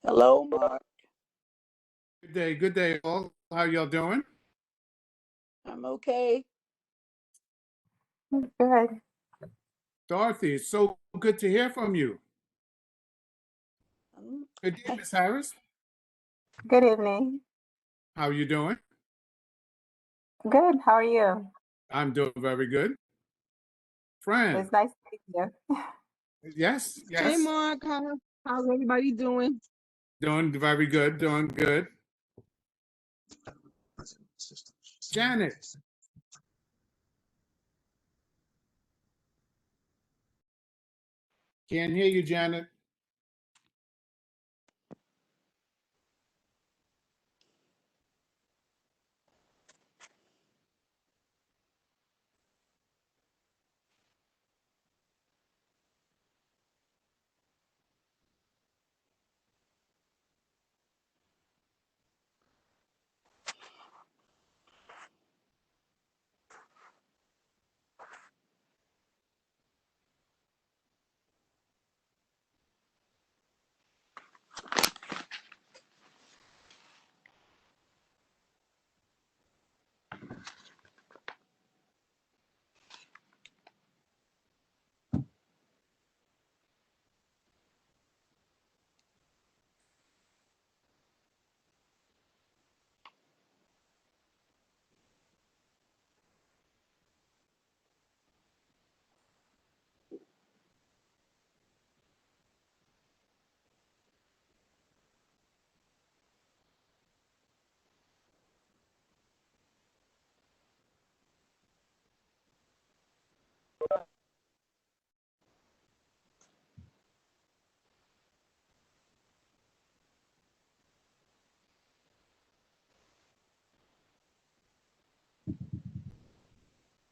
Hello, Mark. Good day, all. How y'all doing? I'm okay. Good. Dorothy, it's so good to hear from you. Um, Good day, Miss Harris. Good evening. How you doing? Good. How are you? I'm doing very good. Fran, It's nice to meet you. yes, Hey, yes. Mark, how's everybody doing? Doing very good, doing good. Janet, can't hear you, Janet.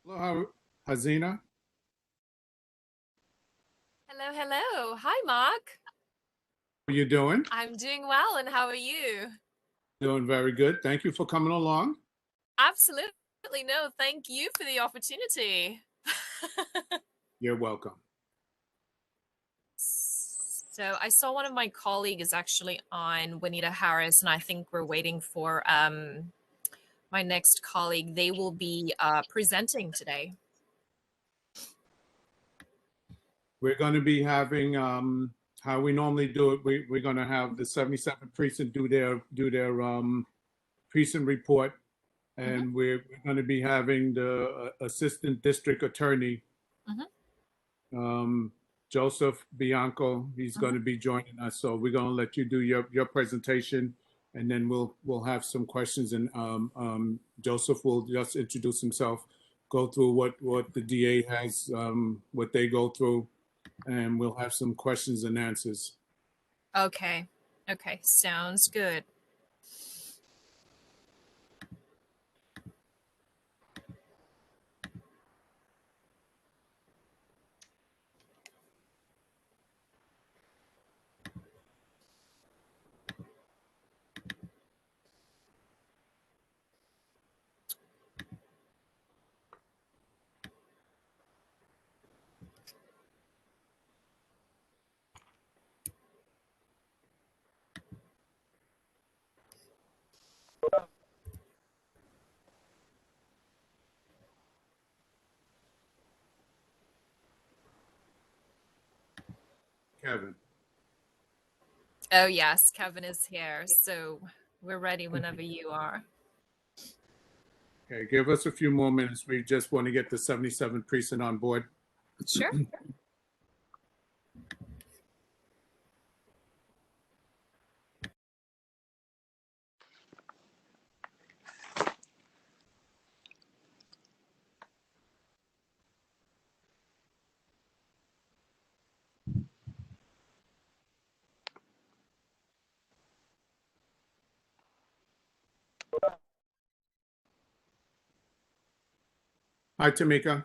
Hello, Hazina. Hello, hello. Hi, Mark. How you doing? I'm doing well, and how are you? Doing very good. Thank you for coming along. Absolutely. No, thank you for the opportunity. You're welcome. So I saw one of my colleagues is actually on, Juanita Harris, and I think we're waiting for my next colleague. They will be presenting today. We're going to be having how we normally do it. We're going to have the 77th precinct do their precinct report, and we're going to be having the assistant district attorney, Joseph Bianco. He's going to be joining us. So we're going to let you do your presentation, and then we'll have some questions. And Joseph will just introduce himself, go through what the DA has, what they go through, and we'll have some questions and answers. Okay. Okay. Sounds good. Kevin. Oh, yes. Kevin is here. So we're ready whenever you are. Okay, give us a few more minutes. We just want to get the 77th precinct on board. Sure. Hi, Tamika.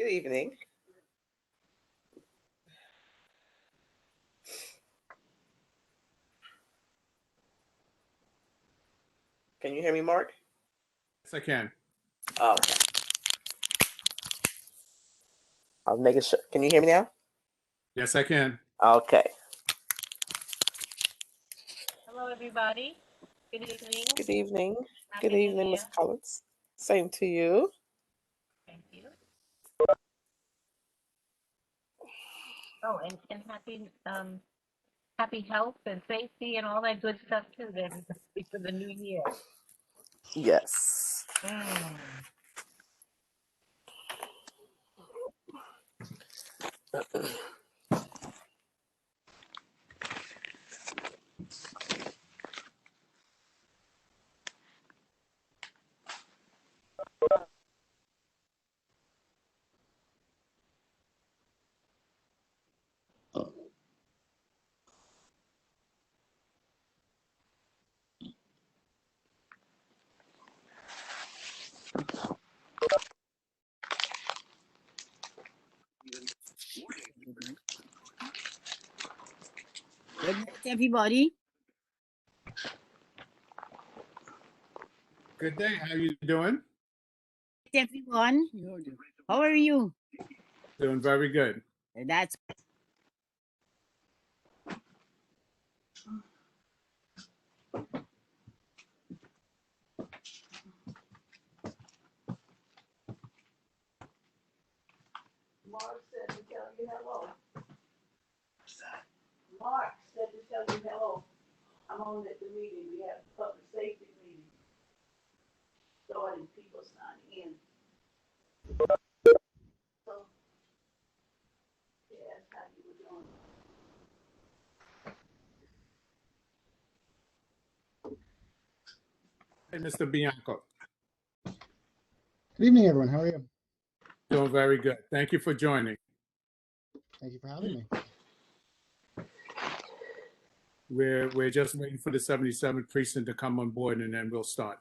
Good evening. Can you hear me, Mark? Yes, I can. Oh, okay. I was making sure. Can you hear me now? Yes, I can. Okay. Hello, everybody. Good evening. Good evening. Happy Good New evening, Ms. Year. Collins. Same to you. Thank you. Oh, and happy health and safety and all that good stuff too. Then for the new year. Yes. Mm. Good night, everybody. Good day. How you doing? Everyone. How are you? Doing very good. That's Mark said to tell you hello. Mark said to tell you hello. I'm on at the meeting. We have a public safety meeting. Starting people signing in. So, he asked how you were doing. Hey, Mr. Bianco. Good evening, everyone. How are you? Doing very good. Thank you for joining. Thank you for having me. We're just waiting for the 77th precinct to come on board, and then we'll start.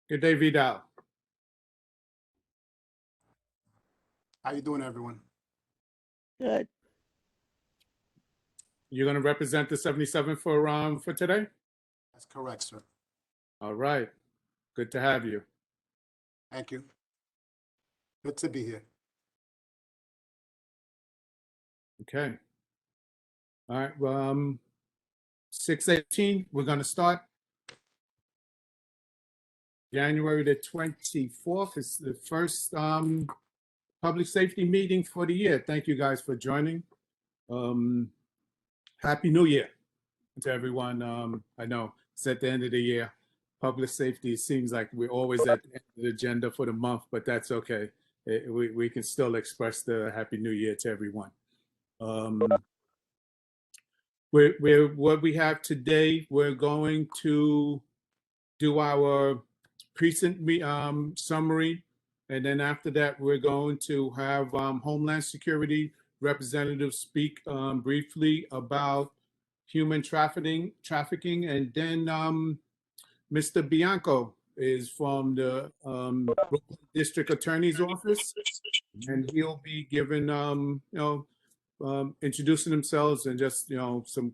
Good day, Vidal. How you doing, everyone? Good. You're going to represent the 77 for today? That's correct, sir. All right. Good to have you. Thank you. Good to be here. Okay. All right. Well, 6:18, we're going to start. January the 24th is the first public safety meeting for the year. Thank you guys for joining. Happy New Year to everyone. I know it's at the end of the year. Public safety seems like we're always at the end of the agenda for the month, but that's okay. We can still express the Happy New Year to everyone. What we have today, we're going to do our precinct summary, and then after that, we're going to have Homeland Security representatives speak briefly about human trafficking, and then Mr. Bianco is from the Brooklyn District Attorney's Office, and he'll be giving introducing themselves and just some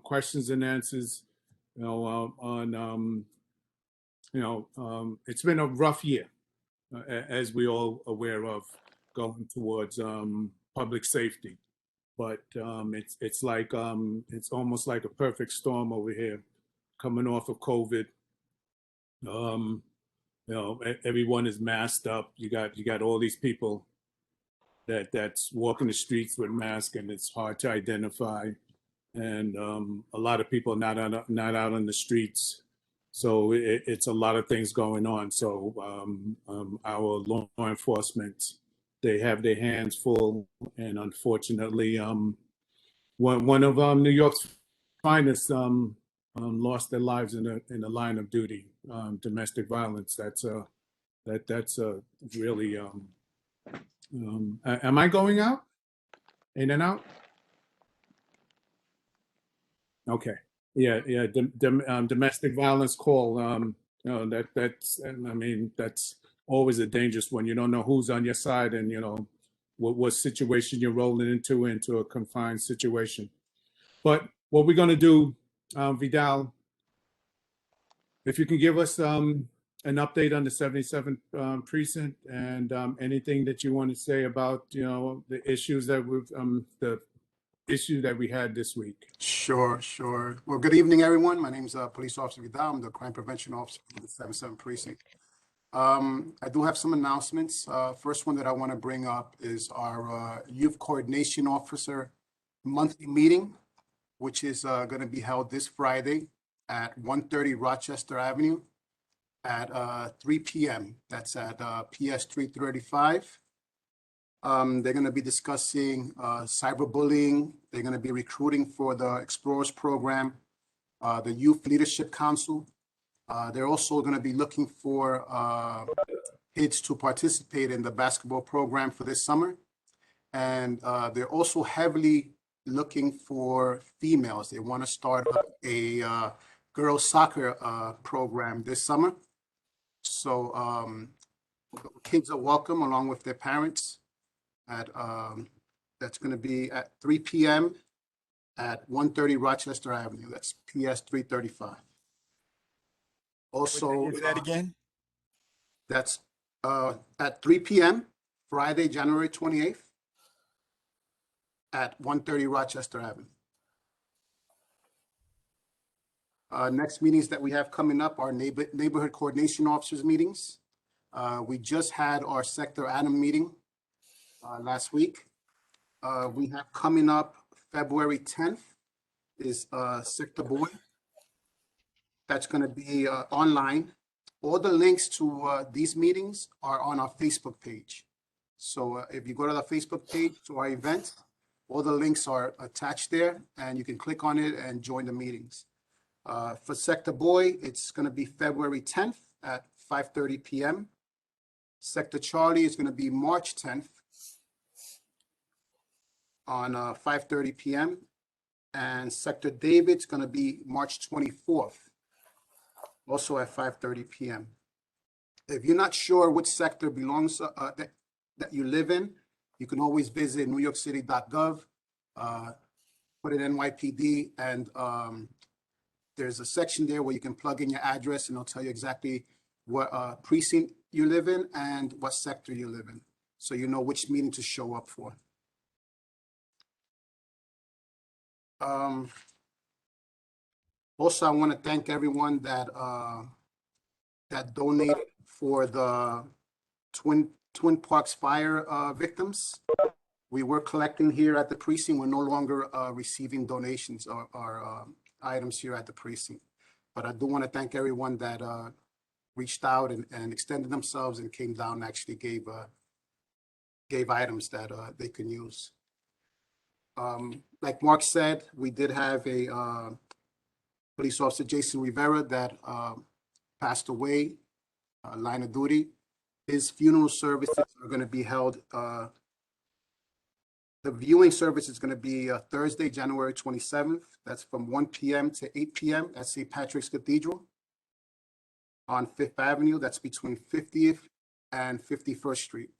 questions and answers on it's been a rough year, as we all aware of, going towards public safety. But it's like it's almost like a perfect storm over here coming off of COVID. Everyone is masked up. You got all these people that's walking the streets with masks, and it's hard to identify. And a lot of people not out on the streets. So it's a lot of things going on. So our law enforcement, they have their hands full, and unfortunately, one of New York's finest lost their lives in the line of duty. Domestic violence. That's really. Am I going out? In and out? Okay. Yeah. Domestic violence call. That's always a dangerous one. You don't know who's on your side, and what situation you're rolling into a confined situation. But what we're going to do, Vidal, if you can give us an update on the 77th precinct, and anything that you want to say about the issues that the issue that we had this week. Sure. Well, good evening, everyone. My name is Police Officer Vidal. I'm the Crime Prevention Officer for the 77th Precinct. I do have some announcements. First one that I want to bring up is our Youth Coordination Officer monthly meeting, which is going to be held this Friday at 130 Rochester Avenue at 3 p.m. That's at PS 335. They're going to be discussing cyberbullying. They're going to be recruiting for the Explorers program, the Youth Leadership Council. They're also going to be looking for kids to participate in the basketball program for this summer. And they're also heavily looking for females. They want to start up a girls soccer program this summer. So kids are welcome along with their parents. That's going to be at 3 p.m. at 130 Rochester Avenue. That's PS 335. Also, Is that again? That's at 3 p.m. Friday, January 28th at 130 Rochester Avenue. Next meetings that we have coming up are neighborhood coordination officers meetings. We just had our Sector Adam meeting last week. We have coming up February 10th is Sector Boy. That's going to be online. All the links to these meetings are on our Facebook page. So if you go to the Facebook page to our event, all the links are attached there, and you can click on it and join the meetings. For Sector Boy, it's going to be February 10th at 5:30 p.m. Sector Charlie is going to be March 10th on 5:30 p.m. And Sector David's going to be March 24th, also at 5:30 p.m. If you're not sure which sector belongs that you live in, you can always visit newyorkcity.gov, put in NYPD, and there's a section there where you can plug in your address, and it'll tell you exactly what precinct you live in and what sector you live in, so you know which meeting to show up for. Also, I want to thank everyone that that donated for the Twin Parks fire victims. We were collecting here at the precinct. We're no longer receiving donations or items here at the precinct. But I do want to thank everyone that reached out and extended themselves and came down and actually gave items that they can use. Like Mark said, we did have a police officer, Jason Rivera, that passed away, line of duty. His funeral services are going to be held. The viewing service is going to be Thursday, January 27th. That's from 1 p.m. to 8 p.m. at St. Patrick's Cathedral on 5th Avenue. That's between 50th and 51st Street.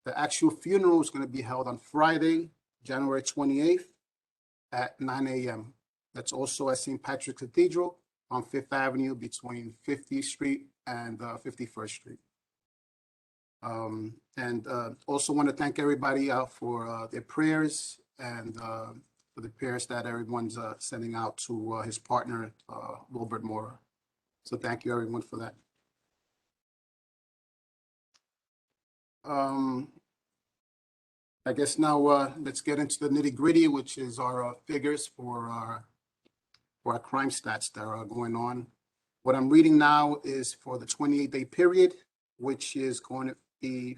The actual funeral is going to be held on Friday, January 28th at 9 a.m. That's also at St. Patrick's Cathedral on 5th Avenue between 50th Street and 51st Street. And also want to thank everybody out for their prayers and for the pairs that everyone's sending out to his partner, Wilbert Mora. So thank you everyone for that. I guess now let's get into the nitty gritty, which is our figures for our crime stats that are going on. What I'm reading now is for the 28-day period, which is going to be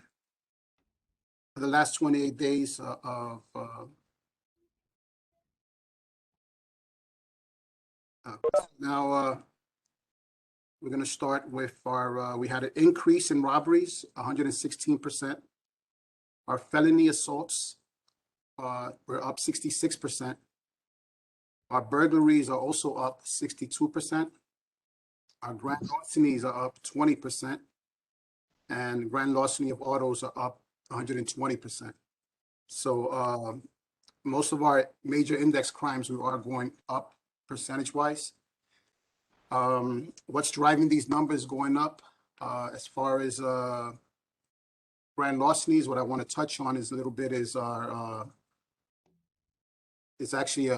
for the last 28 days of now we're going to start with our, we had an increase in robberies, 116%. Our felony assaults were up 66%. Our burglaries are also up 62%. Our grand larcenies are up 20%. And grand larceny of autos are up 120%. So most of our major index crimes, we are going up percentage-wise. What's driving these numbers going up? As far as grand larcenies, what I want to touch on is a little bit is our it's actually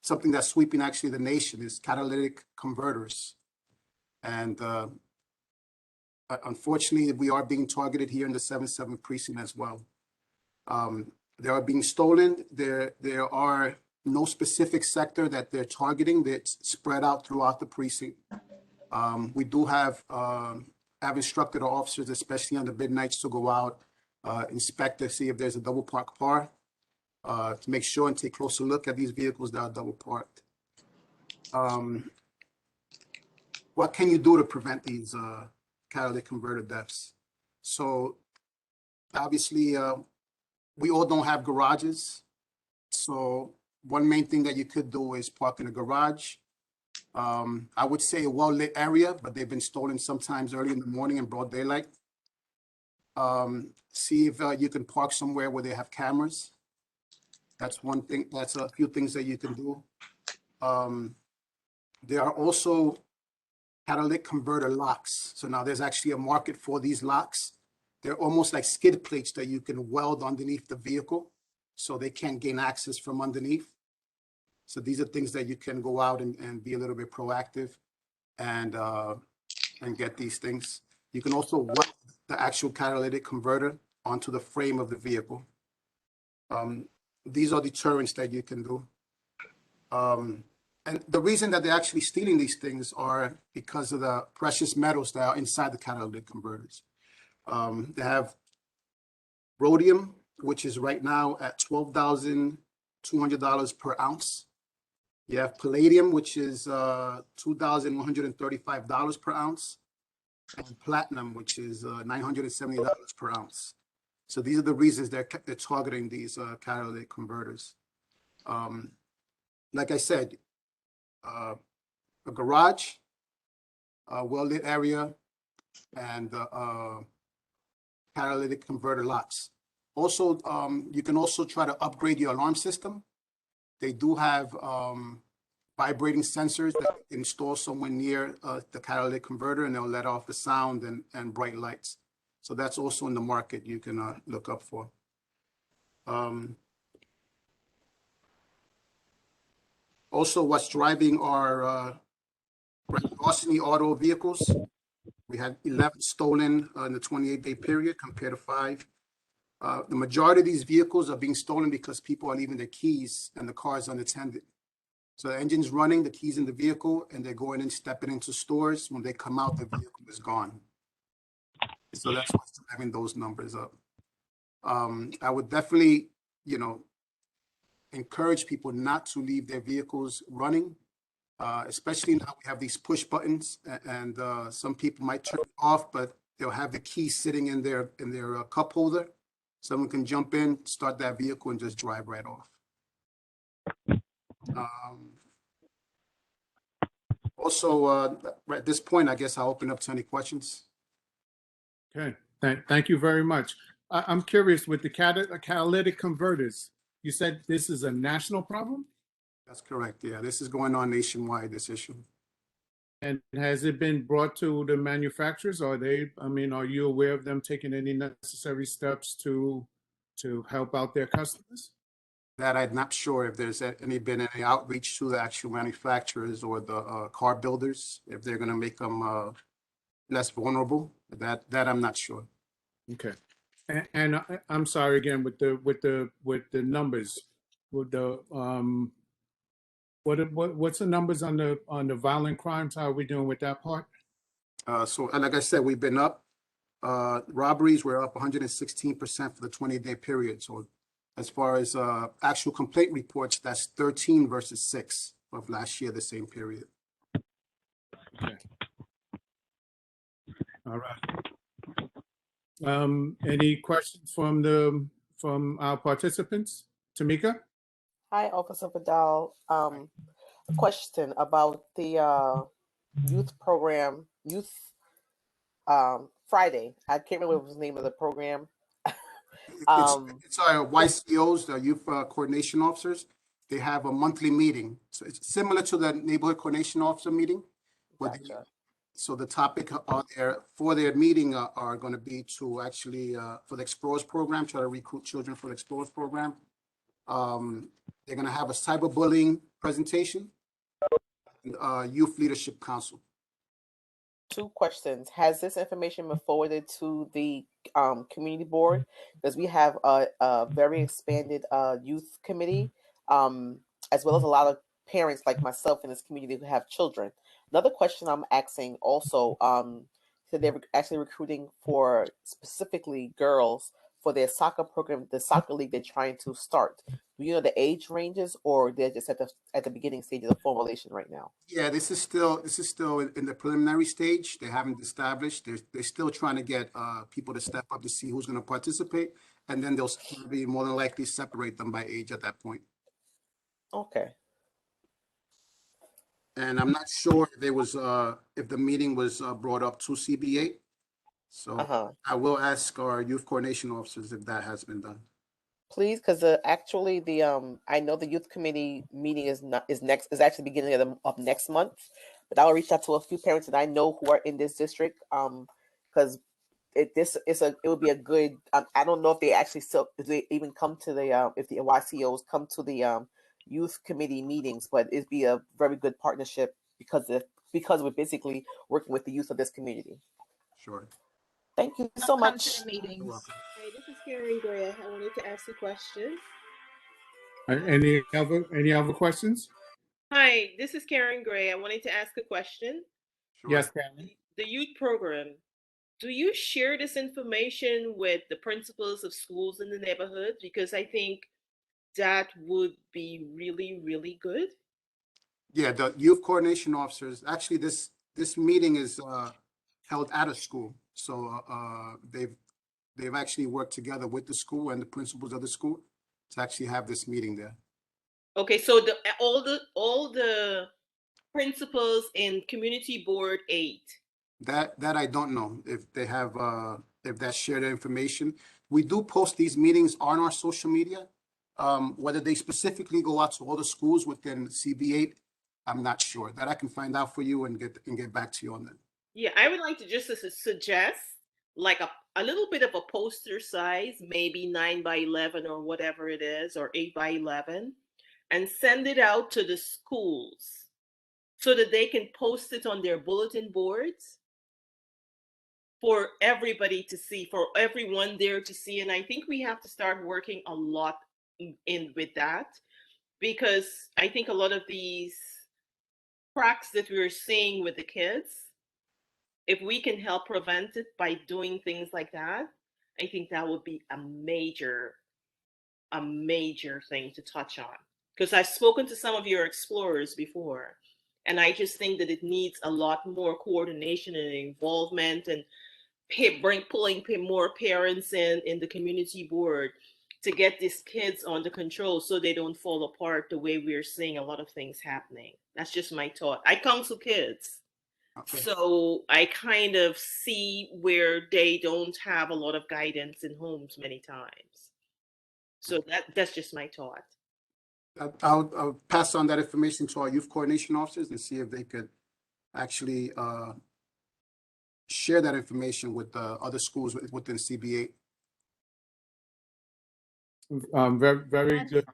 something that's sweeping actually the nation is catalytic converters, and unfortunately we are being targeted here in the 7-7 precinct as well. They are being stolen. There are no specific sector that they're targeting. That's spread out throughout the precinct. We do have instructed our officers, especially on the midnights, to go out, inspect to see if there's a double parked car, to make sure and take a closer look at these vehicles that are double parked. What can you do to prevent these catalytic converter thefts? So obviously, we all don't have garages. So one main thing that you could do is park in a garage. I would say a well-lit area, but they've been stolen sometimes early in the morning in broad daylight. See if you can park somewhere where they have cameras. That's one thing. That's a few things that you can do. There are also catalytic converter locks. So now there's actually a market for these locks. They're almost like skid plates that you can weld underneath the vehicle so they can't gain access from underneath. So these are things that you can go out and be a little bit proactive and get these things. You can also weld the actual catalytic converter onto the frame of the vehicle. These are deterrents that you can do. And the reason that they're actually stealing these things are because of the precious metals that are inside the catalytic converters. They have rhodium, which is right now at $12,200 per ounce. You have palladium, which is $2,135 per ounce, and platinum, which is $970 per ounce. So these are the reasons they're targeting these catalytic converters. Like I said, a garage, a well-lit area, and catalytic converter locks. Also, you can also try to upgrade your alarm system. They do have vibrating sensors that you can install somewhere near the catalytic converter, and they'll let off the sound and bright lights. So that's also in the market you can look up for. Also, what's driving our larceny auto vehicles? We had 11 stolen in the 28-day period compared to 5. The majority of these vehicles are being stolen because people are leaving their keys and the car is unattended. So the engine's running, the keys in the vehicle, and they're going and stepping into stores. When they come out, the vehicle is gone. So that's what's driving those numbers up. I would definitely, encourage people not to leave their vehicles running, especially now we have these push buttons, and some people might turn it off, but they'll have the key sitting in their cup holder. Someone can jump in, start that vehicle, and just drive right off. Also, at this point, I guess I'll open up to any questions. Okay, thank you very much. I'm curious, with the catalytic converters, you said this is a national problem? That's correct. Yeah, this is going on nationwide, this issue. And has it been brought to the manufacturers? Are you aware of them taking any necessary steps to help out their customers? That I'm not sure if there's been any outreach to the actual manufacturers or the car builders, if they're gonna make them less vulnerable. That I'm not sure. Okay. And I'm sorry again with the numbers, with the what's the numbers on the violent crimes? How are we doing with that part? So, and like I said, we've been up. Robberies were up 116% for the 20-day period. So as far as actual complaint reports, that's 13 versus 6 of last year, the same period. Okay. All right. Any questions from our participants? Tamika? Hi, Officer Vidal. A question about the youth program, Friday. I can't remember what was the name of the program. It's our YCOs, the Youth Coordination Officers. They have a monthly meeting. So it's similar to the Neighborhood Coordination Officer meeting. Gotcha. So the topic for their meeting are going to be to actually, for the Explorers program, try to recruit children for the Explorers program. They're going to have a cyberbullying presentation, Youth Leadership Council. 2 questions. Has this information been forwarded to the community board? Because we have a very expanded youth committee, as well as a lot of parents like myself in this community who have children. Another question I'm asking also, so they're actually recruiting for specifically girls for their soccer program, the soccer league they're trying to start. Do you know the age ranges, or they're just at the beginning stages of formulation right now? Yeah, this is still in the preliminary stage. They haven't established. They're still trying to get people to step up to see who's going to participate, and then they'll be more than likely separate them by age at that point. Okay. And I'm not sure if there was if the meeting was brought up to CB8. So I will ask our youth coordination officers if that has been done. Please, because actually the I know the youth committee meeting is actually beginning of next month, but I'll reach out to a few parents that I know who are in this district, because it would be a good. I don't know if they actually if they even come to the if the YCOs come to the youth committee meetings, but it'd be a very good partnership because we're basically working with the youth of this community. Sure. Thank you so much. You're welcome. Hi, this is Karen Gray. I wanted to ask a question. Any other questions? Hi, this is Karen Gray. I wanted to ask a question. Sure. Yes, Karen. The youth program, do you share this information with the principals of schools in the neighborhood? Because I think that would be really, really good. Yeah, the youth coordination officers, actually this meeting is held at a school. So they've actually worked together with the school and the principals of the school to actually have this meeting there. Okay, so all the principals in Community Board 8. That I don't know if they have if that's shared information. We do post these meetings on our social media. Whether they specifically go out to all the schools within CB8, I'm not sure. That I can find out for you and get back to you on that. Yeah, I would like to just suggest like a little bit of a poster size, maybe 9 by 11 or whatever it is, or 8 by 11, and send it out to the schools so that they can post it on their bulletin boards for everybody to see, for everyone there to see. And I think we have to start working a lot in with that, because I think a lot of these cracks that we're seeing with the kids, if we can help prevent it by doing things like that, I think that would be a major thing to touch on. Because I've spoken to some of your explorers before, and I just think that it needs a lot more coordination and involvement, and pulling more parents in the community board to get these kids under control so they don't fall apart the way we're seeing a lot of things happening. That's just my thought. I counsel kids. Okay. So I kind of see where they don't have a lot of guidance in homes many times. So that's just my thought. I'll pass on that information to our youth coordination officers and see if they could actually share that information with other schools within CB8. Very good.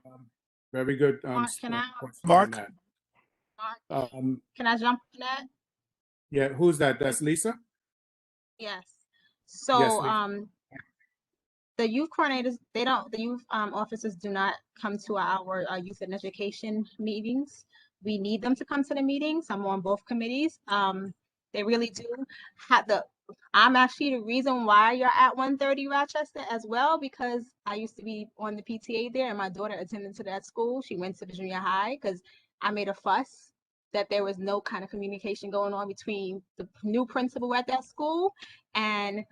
Very good. Can I, question on Mark? that. Mark, Um, can I jump on that? yeah, who's that? That's Lisa? Yes. Yes, So, Lisa. the youth coordinators, the youth officers do not come to our youth and education meetings. We need them to come to the meetings. I'm on both committees. They really do I'm actually the reason why you're at 130 Rochester as well, because I used to be on the PTA there and my daughter attended to that school. She went to the junior high because I made a fuss that there was no kind of communication going on between the new principal at that school and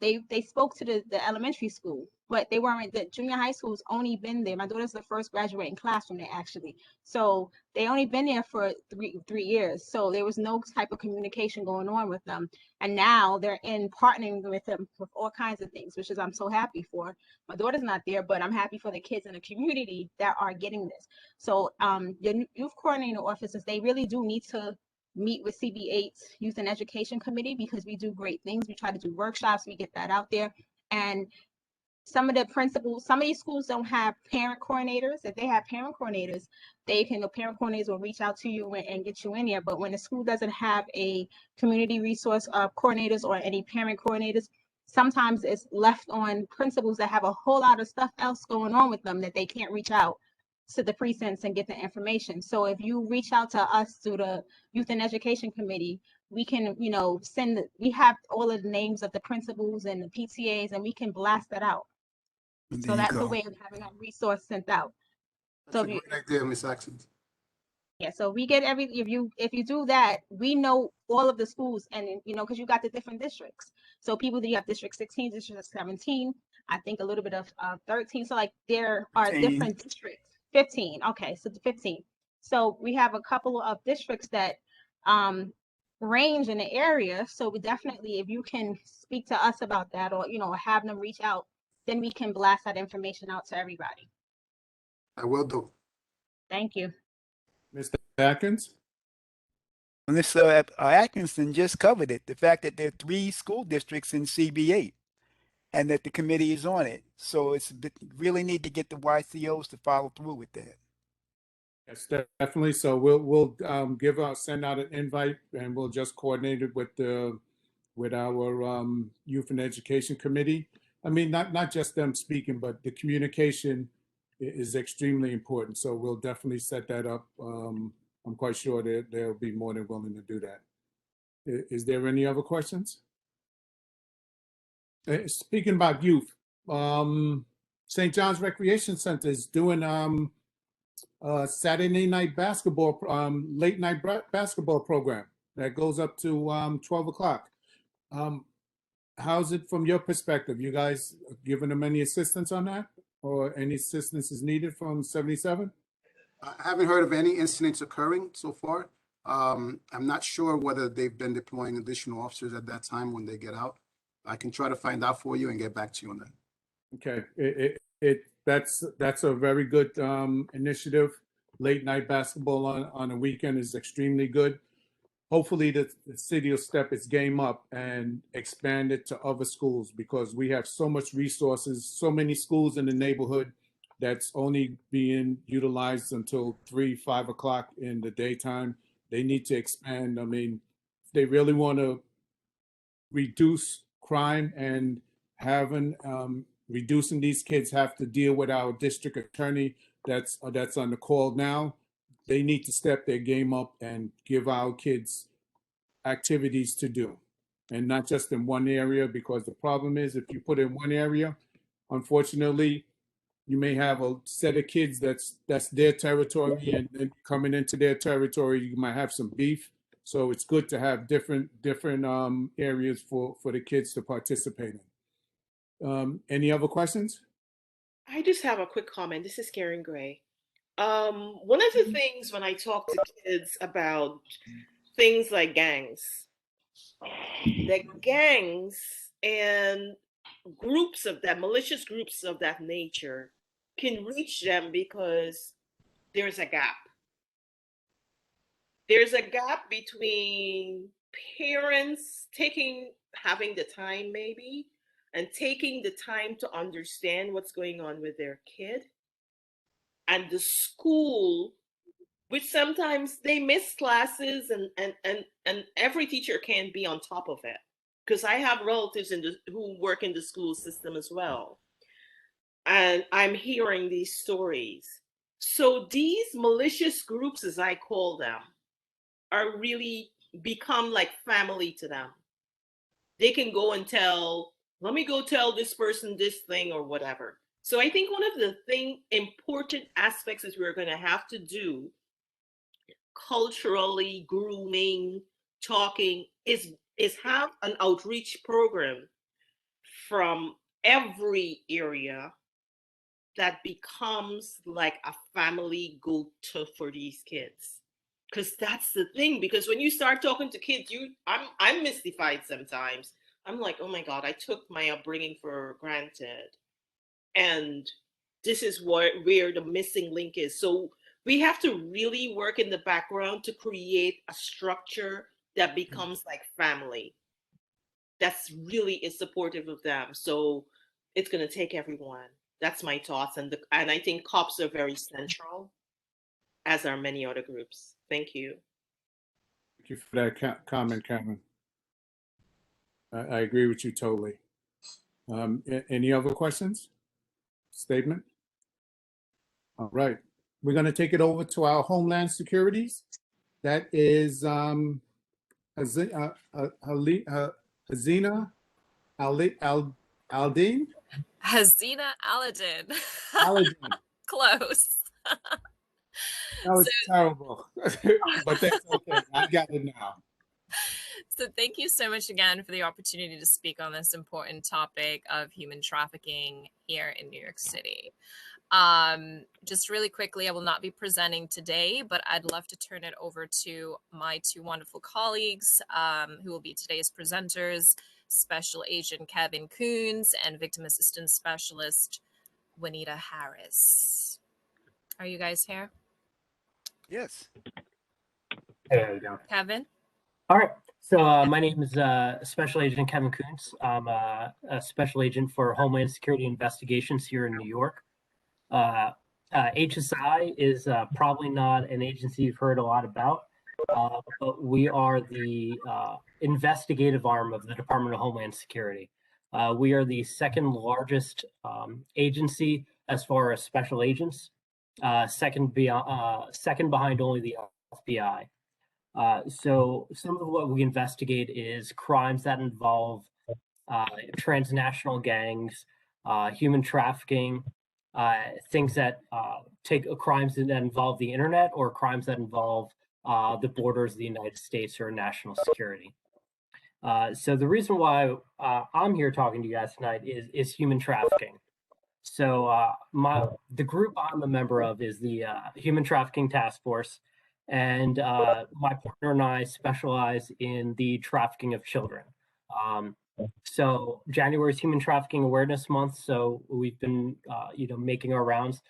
they spoke to the elementary school, but they weren't. The junior high school's only been there. My daughter's the first graduating class from there, actually. So they only been there for three years. So there was no type of communication going on with them. And now they're in partnering with them with all kinds of things, which is I'm so happy for. My daughter's not there, but I'm happy for the kids in the community that are getting this. So the youth coordinator officers, they really do need to meet with CB8's Youth and Education Committee because we do great things. We try to do workshops, we get that out there. And some of the principals, some of these schools don't have parent coordinators. If they have parent coordinators, the parent coordinators will reach out to you and get you in there. But when the school doesn't have a community resource coordinators or any parent coordinators, sometimes it's left on principals that have a whole lot of stuff else going on with them that they can't reach out to the precincts and get the information. So if you reach out to us through the Youth and Education Committee, we can, we have all of the names of the principals and the PTAs and we can blast that out. There So you that's a go. way of having a resource sent out. That's So a great idea, Ms. Accent. yeah, so we get if you do that, we know all of the schools and because you got the different districts. So people that you have district 16, district 17, I think a little bit of 13. So like there are 15. different districts. 15. Okay, so 15. So we have a couple of districts that range in the area. So we definitely, if you can speak to us about that or have them reach out, then we can blast that information out to everybody. I will do. Thank you. Mr. Atkins? Mr. Atkinson just covered it. The fact that there are 3 school districts in CB8 and that the committee is on it. So really need to get the YCOs to follow through with that. Yes, definitely. So we'll send out an invite and we'll just coordinate it with our Youth and Education Committee. I mean, not just them speaking, but the communication is extremely important. So we'll definitely set that up. I'm quite sure they'll be more than willing to do that. Is there any other questions? Speaking about youth, St. John's Recreation Center is doing Saturday night basketball, late night basketball program that goes up to 12 o'clock. How's it from your perspective? You guys giving them any assistance on that, or any assistance is needed from 77? I haven't heard of any incidents occurring so far. I'm not sure whether they've been deploying additional officers at that time when they get out. I can try to find out for you and get back to you on that. Okay, that's a very good initiative. Late night basketball on a weekend is extremely good. Hopefully the city will step its game up and expand it to other schools because we have so much resources, so many schools in the neighborhood that's only being utilized until 3, 5 o'clock in the daytime. They need to expand. I mean, if they really want to reduce crime and reducing these kids have to deal with our district attorney that's on the call now, they need to step their game up and give our kids activities to do, and not just in one area, because the problem is if you put in one area, unfortunately, you may have a set of kids that's their territory, and then coming into their territory, you might have some beef. So it's good to have different areas for the kids to participate in. Any other questions? I just have a quick comment. This is Karen Gray. One of the things when I talk to kids about things like gangs, the gangs and groups of that, malicious groups of that nature can reach them because there's a gap. There's a gap between parents having the time maybe, and taking the time to understand what's going on with their kid. and the school, which sometimes they miss classes, and every teacher can't be on top of it. Because I have relatives who work in the school system as well. And I'm hearing these stories. So these malicious groups, as I call them, are really become like family to them. They can go and let me go tell this person this thing or whatever. So I think one of the important aspects is we're going to have to do culturally, grooming, talking, is have an outreach program from every area that becomes like a family go-to for these kids. Because that's the thing, because when you start talking to kids, I'm mystified sometimes. I'm like, oh my God, I took my upbringing for granted. And this is where the missing link is. So we have to really work in the background to create a structure that becomes like family. That's really is supportive of them. So it's going to take everyone. That's my thoughts. And I think cops are very central, as are many other groups. Thank you. Thank you for that comment, Cameron. I agree with you totally. Any other questions? Statement? All right. We're going to take it over to our Homeland Securities. That is Hazina Aldine. Hazina Aladdin. Aladdin. Close. That was terrible, but that's okay. I got it now. So thank you so much again for the opportunity to speak on this important topic of human trafficking here in New York City. Just really quickly, I will not be presenting today, but I'd love to turn it over to my two wonderful colleagues who will be today's presenters, Special Agent Kevin Coons and Victim Assistance Specialist Juanita Harris. Are you guys here? Yes. Hey, how you doing? Kevin? All right. So my name is Special Agent Kevin Coons. I'm a Special Agent for Homeland Security Investigations here in New York. HSI is probably not an agency you've heard a lot about, but we are the investigative arm of the Department of Homeland Security. We are the second largest agency as far as special agents, second behind only the FBI. So some of what we investigate is crimes that involve transnational gangs, human trafficking, things that crimes that involve the internet or crimes that involve the borders of the United States or national security. So the reason why I'm here talking to you guys tonight is human trafficking. So the group I'm a member of is the Human Trafficking Task Force, and my partner and I specialize in the trafficking of children. So January is Human Trafficking Awareness Month, so we've been making our rounds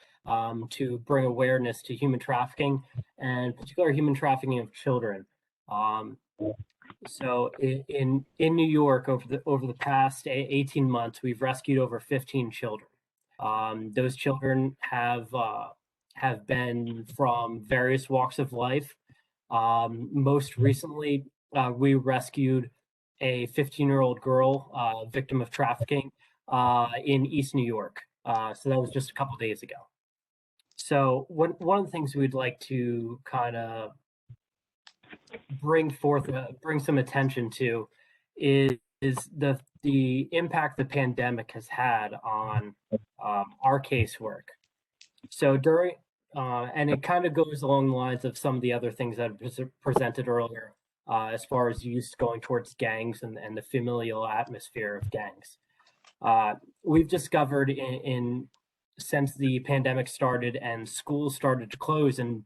to bring awareness to human trafficking, and particularly human trafficking of children. So in New York, over the past 18 months, we've rescued over 15 children. Those children have been from various walks of life. Most recently, we rescued a 15-year-old girl, victim of trafficking, in East New York. So that was just a couple days ago. So one of the things we'd like to kind of bring some attention to is the impact the pandemic has had on our casework. So during and it kind of goes along the lines of some of the other things that I presented earlier, as far as youth going towards gangs and the familial atmosphere of gangs. We've discovered since the pandemic started and schools started to close and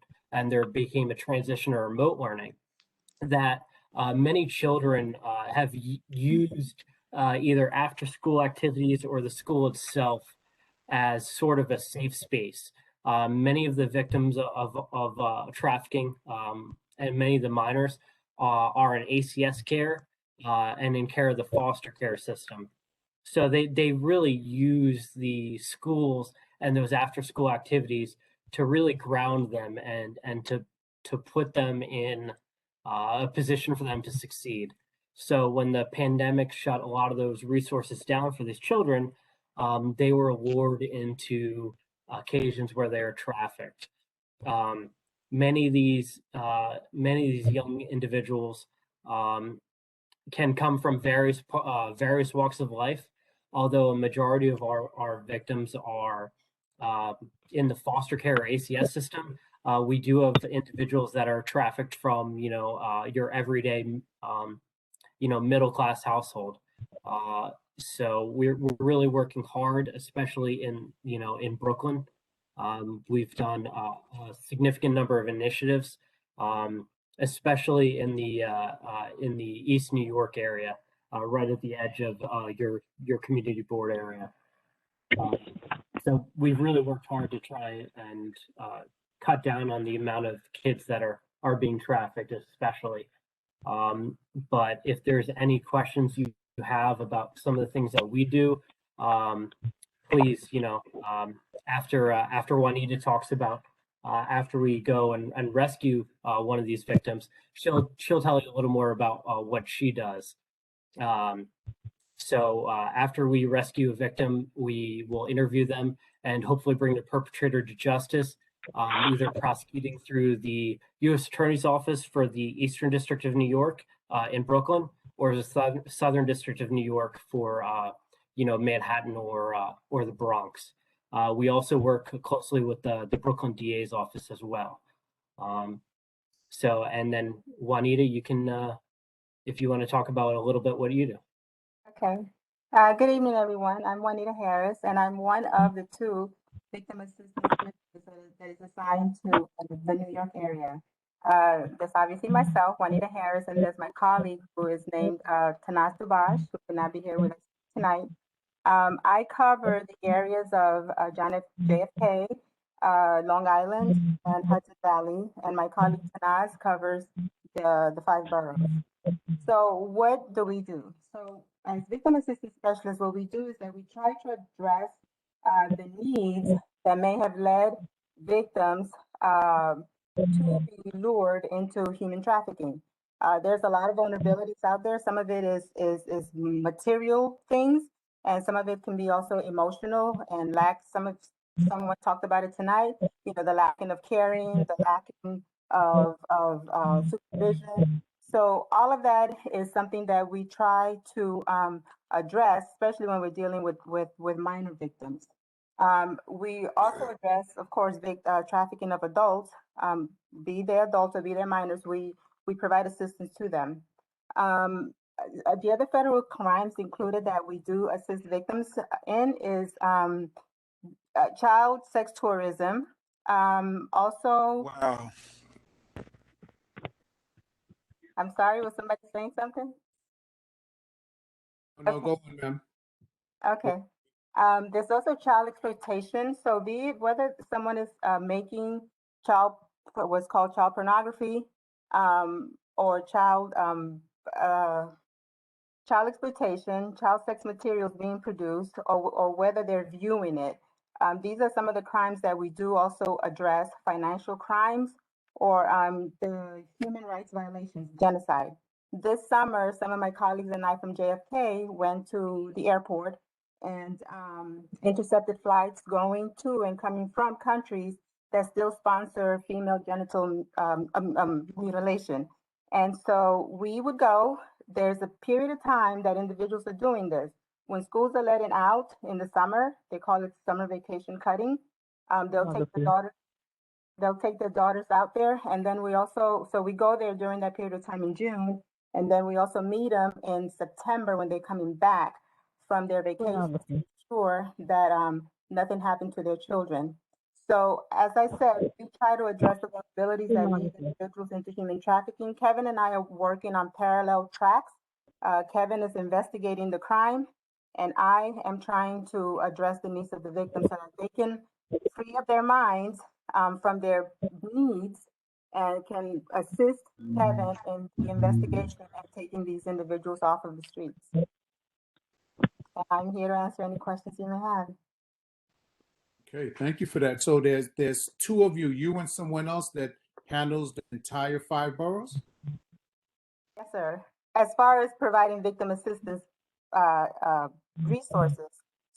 there became a transition to remote learning, that many children have used either after school activities or the school itself as sort of a safe space. Many of the victims of trafficking and many of the minors are in ACS care and in care of the foster care system. So they really use the schools and those after school activities to really ground them and to put them in a position for them to succeed. So when the pandemic shut a lot of those resources down for these children, they were lured into occasions where they are trafficked. Many of these young individuals can come from various walks of life, although a majority of our victims are in the foster care or ACS system. We do have individuals that are trafficked from your everyday middle class household. So we're really working hard, especially in Brooklyn. We've done a significant number of initiatives, especially in the East New York area, right at the edge of your community board area. So we've really worked hard to try and cut down on the amount of kids that are being trafficked, especially. But if there's any questions you have about some of the things that we do, please, after Juanita talks about after we go and rescue one of these victims, she'll tell you a little more about what she does. So after we rescue a victim, we will interview them and hopefully bring the perpetrator to justice, either prosecuting through the U.S. Attorney's Office for the Eastern District of New York in Brooklyn, or the Southern District of New York for Manhattan or the Bronx. We also work closely with the Brooklyn DA's office as well. So, and then Juanita, you can, if you want to talk about a little bit, what do you do? Okay. Good evening, everyone. I'm Juanita Harris, and I'm one of the 2 victim assistance specialists that is assigned to the New York area. There's obviously myself, Juanita Harris, and there's my colleague who is named Tanaz Dubash, who cannot be here with us tonight. I cover the areas of JFK, Long Island, and Hudson Valley, and my colleague Tanaz covers the 5 boroughs. So what do we do? So as victim assistance specialists, what we do is that we try to address the needs that may have led victims to be lured into human trafficking. There's a lot of vulnerabilities out there. Some of it is material things, and some of it can be also emotional and someone talked about it tonight, the lacking of caring, the lacking of supervision. So all of that is something that we try to address, especially when we're dealing with minor victims. We also address, of course, trafficking of adults, be they adults or be they minors. We provide assistance to them. The other federal crimes included that we do assist victims in is child sex tourism. Also, Wow. I'm sorry, was somebody saying something? No, go on, ma'am. Okay. There's also child exploitation. So be it whether someone is making what's called child pornography, or child exploitation, child sex materials being produced, or whether they're viewing it. These are some of the crimes that we do also address: financial crimes, or the human rights violations, genocide. This summer, some of my colleagues and I from JFK went to the airport and intercepted flights going to and coming from countries that still sponsor female genital mutilation. And so we would go. There's a period of time that individuals are doing this. When schools are letting out in the summer, they call it summer vacation cutting. They'll take their daughters out there, and then we go there during that period of time in June, and then we also meet them in September when they're coming back from their vacation to ensure that nothing happened to their children. So as I said, we try to address the vulnerabilities that lead individuals into human trafficking. Kevin and I are working on parallel tracks. Kevin is investigating the crime, and I am trying to address the needs of the victims so that they can free up their minds from their needs and can assist Kevin in the investigation of taking these individuals off of the streets. And I'm here to answer any questions you may have. Okay, thank you for that. So there's two of you and someone else that handles the entire 5 boroughs? Yes, sir. As far as providing victim assistance resources,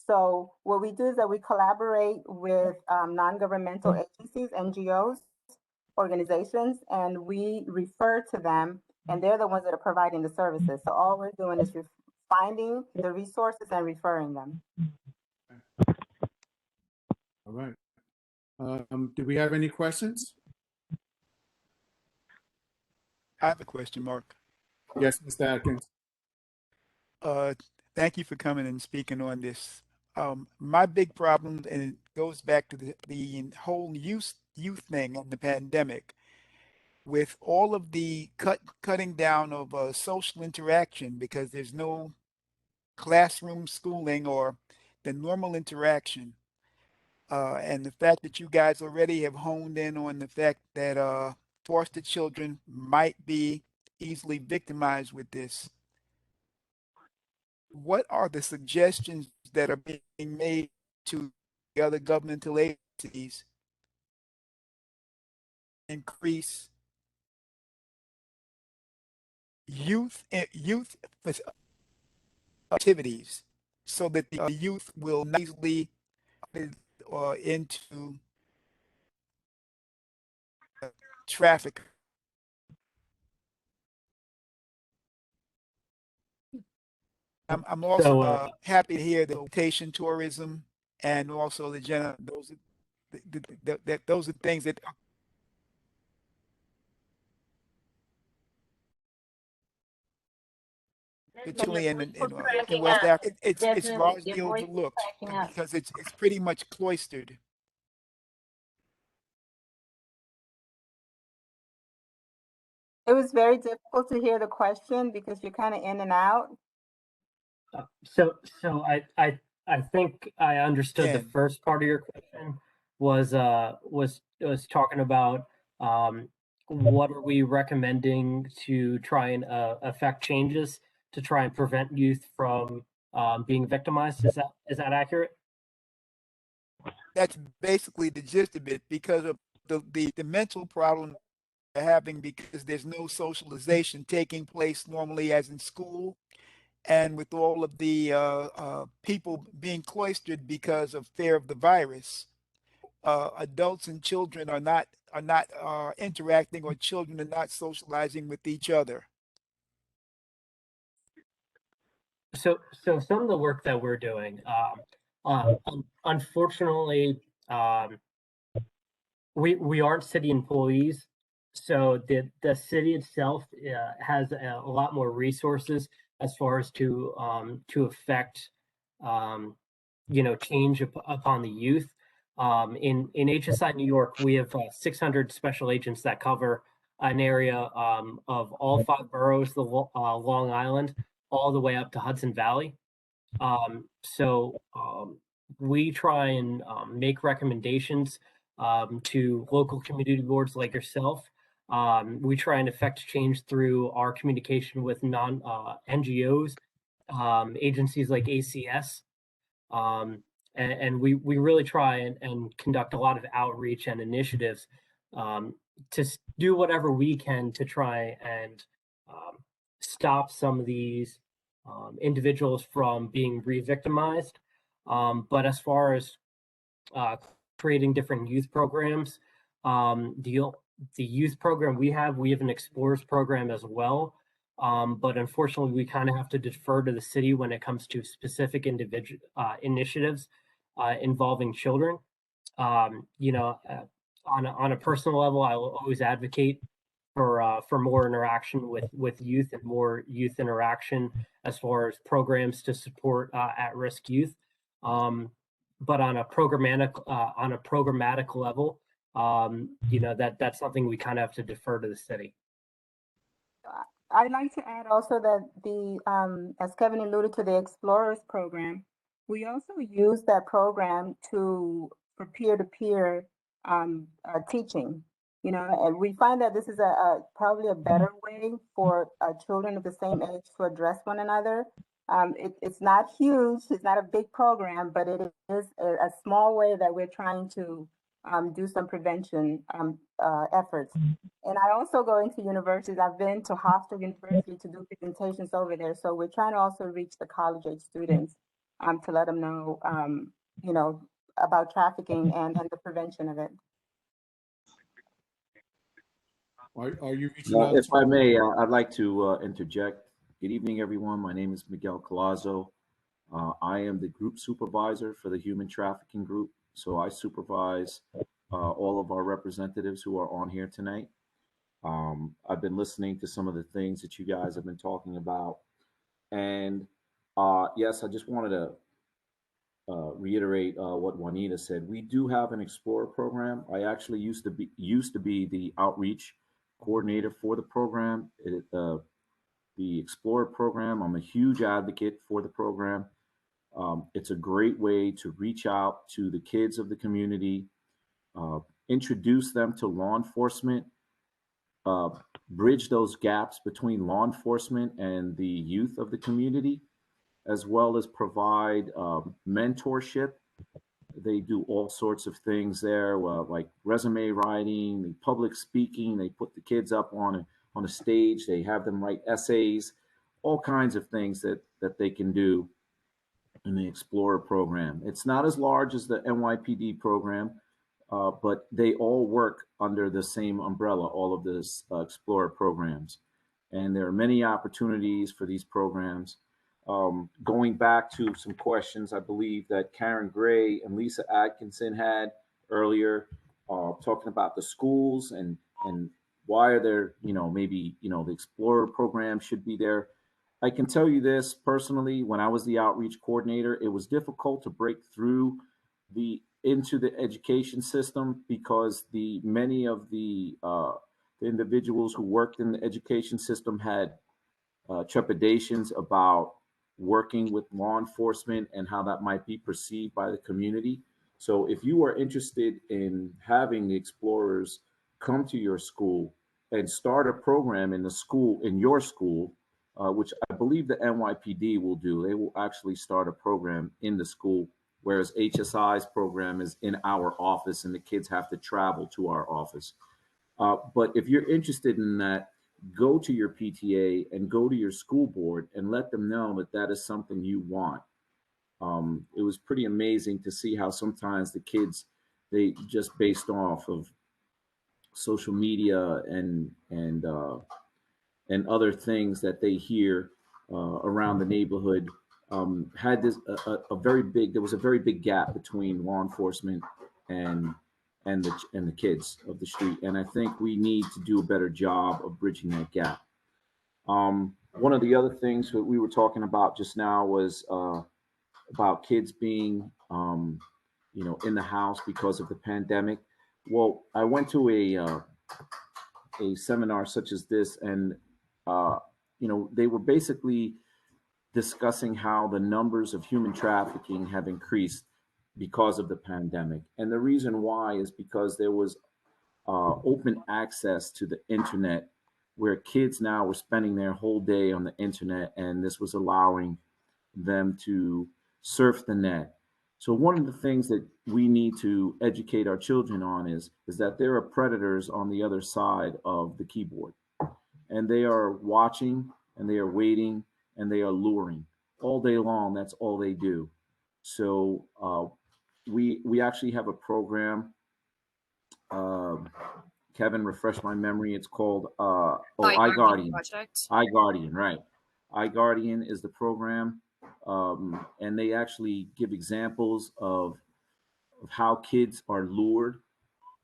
so what we do is that we collaborate with non-governmental agencies, NGOs, organizations, and we refer to them, and they're the ones that are providing the services. So all we're doing is finding the resources and referring them. All right. Do we have any questions? I have a question, Mark. Yes, Mr. Atkins. Thank you for coming and speaking on this. My big problem, and it goes back to the whole youth thing and the pandemic, with all of the cutting down of social interaction because there's no classroom schooling or the normal interaction. And the fact that you guys already have honed in on the fact that foster children might be easily victimized with this. What are the suggestions that are being made to the other governmental agencies to increase youth activities so that the youth will not easily into traffic? I'm also So, happy to hear the location tourism and also the general, those are things that particularly in West Africa, it's largely overlooked because it's pretty much cloistered. It was very difficult to hear the question because you're kind of in and out. So I think I understood the Yeah. first part of your question was talking about what are we recommending to try and affect changes to try and prevent youth from being victimized. Is that accurate? That's basically the gist of it because of the mental problem they're having because there's no socialization taking place normally as in school. And with all of the people being cloistered because of fear of the virus, adults and children are not interacting, or children are not socializing with each other. So some of the work that we're doing, unfortunately, we aren't city employees, so the city itself has a lot more resources as far as to affect change upon the youth. In HSI New York, we have 600 special agents that cover an area of all 5 boroughs, the Long Island, all the way up to Hudson Valley. So we try and make recommendations to local community boards like yourself. We try and affect change through our communication with NGOs, agencies like ACS. And we really try and conduct a lot of outreach and initiatives to do whatever we can to try and stop some of these individuals from being re-victimized. But as far as creating different youth programs, the youth program we have an Explorers program as well. But unfortunately, we kind of have to defer to the city when it comes to specific individual initiatives involving children. On a personal level, I will always advocate for more interaction with youth and more youth interaction as far as programs to support at-risk youth. But on a programmatic level, that's something we kind of have to defer to the city. I'd like to add also that as Kevin alluded to, the Explorers program, we also use that program for peer-to-peer teaching. And we find that this is probably a better way for children of the same age to address one another. It's not huge, it's not a big program, but it is a small way that we're trying to do some prevention efforts. And I also go into universities. I've been to Hofstra University to do presentations over there. So we're trying to also reach the college age students to let them know, you know, about trafficking and the prevention of it. Are you reaching out? If I may, I'd like to interject. Good evening, everyone. My name is Miguel Colazo. I am the group supervisor for the Human Trafficking Group. So I supervise all of our representatives who are on here tonight. I've been listening to some of the things that you guys have been talking about. And yes, I just wanted to reiterate what Juanita said. We do have an Explorer program. I actually used to be the outreach coordinator for the program. The Explorer program, I'm a huge advocate for the program. It's a great way to reach out to the kids of the community, introduce them to law enforcement, bridge those gaps between law enforcement and the youth of the community, as well as provide mentorship. They do all sorts of things there, like resume writing, public speaking. They put the kids up on a stage. They have them write essays, all kinds of things that they can do in the Explorer program. It's not as large as the NYPD program, but they all work under the same umbrella, all of this Explorer programs. And there are many opportunities for these programs. Going back to some questions, I believe that Karen Gray and Lisa Atkinson had earlier, talking about the schools and why are there, maybe, the Explorer program should be there. I can tell you this personally, when I was the outreach coordinator, it was difficult to break through into the education system because many of the individuals who worked in the education system had trepidations about working with law enforcement and how that might be perceived by the community. So if you are interested in having the Explorers come to your school and start a program in your school, which I believe the NYPD will do, they will actually start a program in the school, whereas HSI's program is in our office and the kids have to travel to our office. But if you're interested in that, go to your PTA and go to your school board and let them know that that is something you want. It was pretty amazing to see how sometimes the kids, they just based off of social media and other things that they hear around the neighborhood, had this there was a very big gap between law enforcement and the kids of the street. And I think we need to do a better job of bridging that gap. One of the other things that we were talking about just now was about kids being, in the house because of the pandemic. Well, I went to a seminar such as this, and they were basically discussing how the numbers of human trafficking have increased because of the pandemic. And the reason why is because there was open access to the internet, where kids now were spending their whole day on the internet, and this was allowing them to surf the net. So one of the things that we need to educate our children on is that there are predators on the other side of the keyboard, and they are watching and they are waiting and they are luring all day long. That's all they do. So we actually have a program. Kevin, refresh my memory. It's called iGuardian. iGuardian, right? iGuardian is the program, and they actually give examples of how kids are lured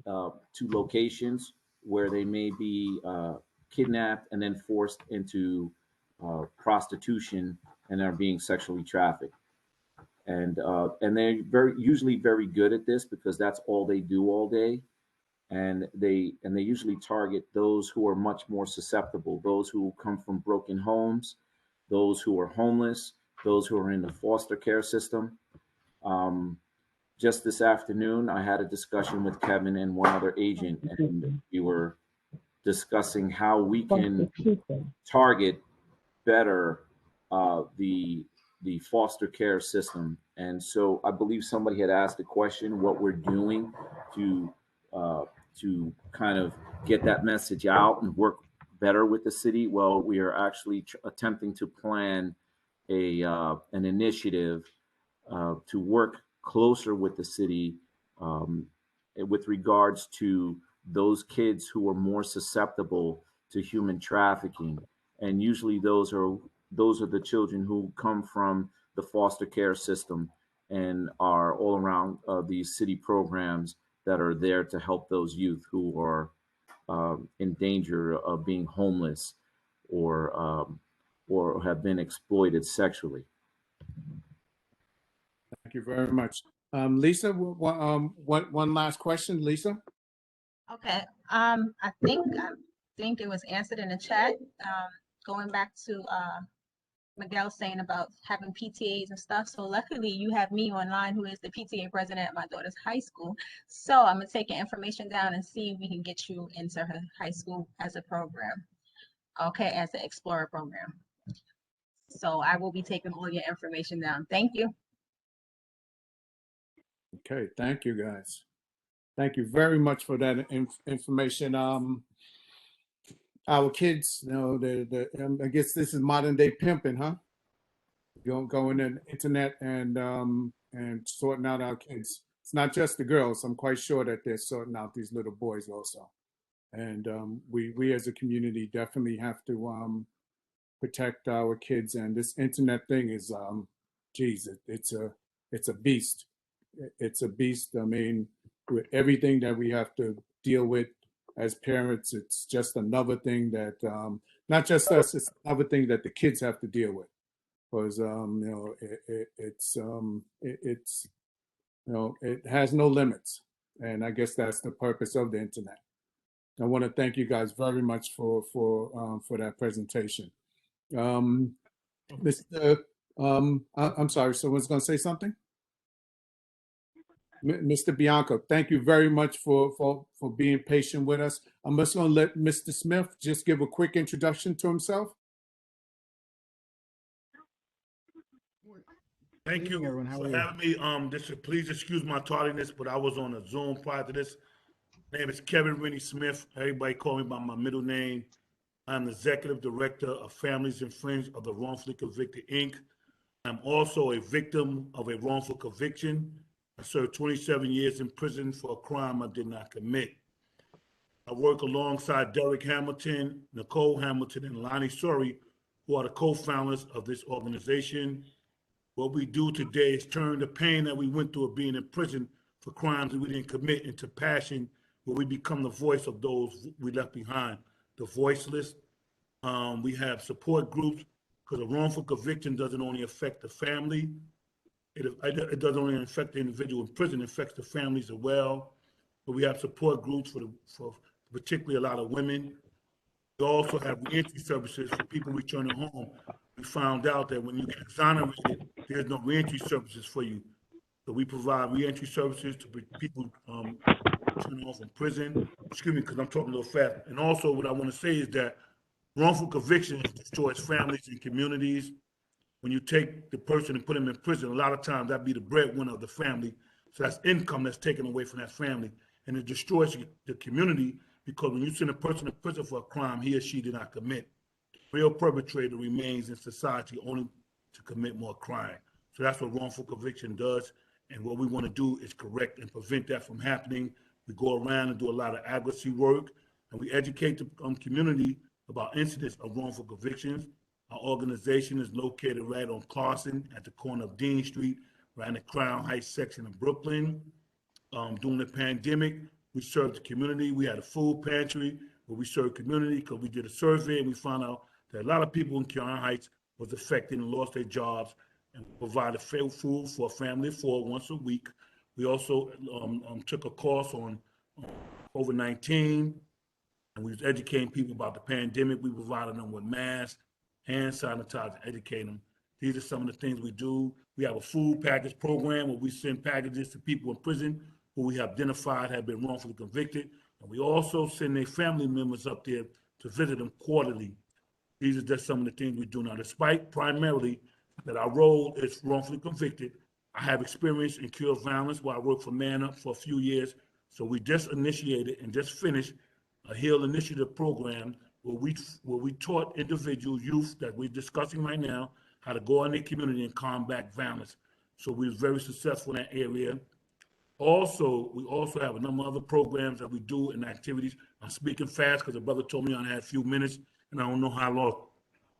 to locations where they may be kidnapped and then forced into prostitution and are being sexually trafficked. And they're usually very good at this because that's all they do all day. And they usually target those who are much more susceptible, those who come from broken homes, those who are homeless, those who are in the foster care system. Just this afternoon, I had a discussion with Kevin and one other agent, and we were discussing how we can target better the foster care system. And so I believe somebody had asked the question, what we're doing to kind of get that message out and work better with the city. Well, we are actually attempting to plan an initiative to work closer with the city with regards to those kids who are more susceptible to human trafficking. And usually those are the children who come from the foster care system and are all around these city programs that are there to help those youth who are in danger of being homeless or have been exploited sexually. Thank you very much. Lisa, one last question, Lisa? Okay, I think it was answered in the chat. Going back to Miguel saying about having PTAs and stuff. So luckily you have me online, who is the PTA president at my daughter's high school. So I'm gonna take your information down and see if we can get you into her high school as a program. Okay, as an Explorer program. So I will be taking all your information down. Thank you. Okay, thank you guys. Thank you very much for that information. Our kids, you know, I guess this is modern day pimping, huh? Going on the internet and sorting out our kids. It's not just the girls. I'm quite sure that they're sorting out these little boys also. And we as a community definitely have to protect our kids. And this internet thing is, geez, it's a beast. It's a beast. I mean, with everything that we have to deal with as parents, it's just another thing that not just us, it's another thing that the kids have to deal with. Because you know, it's you know, it has no limits, and I guess that's the purpose of the internet. I want to thank you guys very much for that presentation. Mr. I'm sorry, someone's going to say something? Mr. Bianco, thank you very much for being patient with us. I'm just going to let Mr. Smith just give a quick introduction to himself. Thank you everyone. How for are you? having me. Please excuse my tardiness, but I was on a Zoom prior to this. My name is Kevin Rennie Smith. Everybody call me by my middle name. I'm the Executive Director of Families and Friends of the Wrongfully Convicted, Inc. I'm also a victim of a wrongful conviction. I served 27 years in prison for a crime I did not commit. I work alongside Derek Hamilton, Nicole Hamilton, and Lonnie Surrey, who are the co-founders of this organization. What we do today is turn the pain that we went through of being in prison for crimes that we didn't commit into passion, where we become the voice of those we left behind, the voiceless. We have support groups, because a wrongful conviction doesn't only affect the family, it doesn't only affect the individual in prison, it affects the families as well. But we have support groups for particularly a lot of women. We also have reentry services for people returning home. We found out that when you get exonerated, there's no reentry services for you. So we provide reentry services to people returning home from prison. Excuse me, because I'm talking a little fast. And also what I want to say is that wrongful conviction destroys families and communities. When you take the person and put them in prison, a lot of times that be the breadwinner of the family. So that's income that's taken away from that family. And it destroys the community, because when you send a person to prison for a crime he or she did not commit, real perpetrator remains in society only to commit more crime. So that's what wrongful conviction does. And what we want to do is correct and prevent that from happening. We go around and do a lot of advocacy work, and we educate the community about incidents of wrongful convictions. Our organization is located right on Carson at the corner of Dean Street, right in the Crown Heights section of Brooklyn. During the pandemic, we served the community. We had a food pantry where we served community, because we did a survey and we found out that a lot of people in Crown Heights was affected and lost their jobs, and provided food for a family of 4 once a week. We also took a course on COVID-19, and we was educating people about the pandemic. We provided them with masks, hand sanitizer, educating them. These are some of the things we do. We have a food package program where we send packages to people in prison who we have identified have been wrongfully convicted. And we also send their family members up there to visit them quarterly. These are just some of the things we do now. Despite primarily that our role is wrongfully convicted, I have experience in cure of violence where I worked for Man Up for a few years. So we just initiated and just finished a HEAL Initiative program where we taught individuals, youth that we're discussing right now, how to go in their community and combat violence. So we was very successful in that area. Also, we also have a number of other programs that we do and activities. I'm speaking fast because the brother told me I had a few minutes and I don't know how long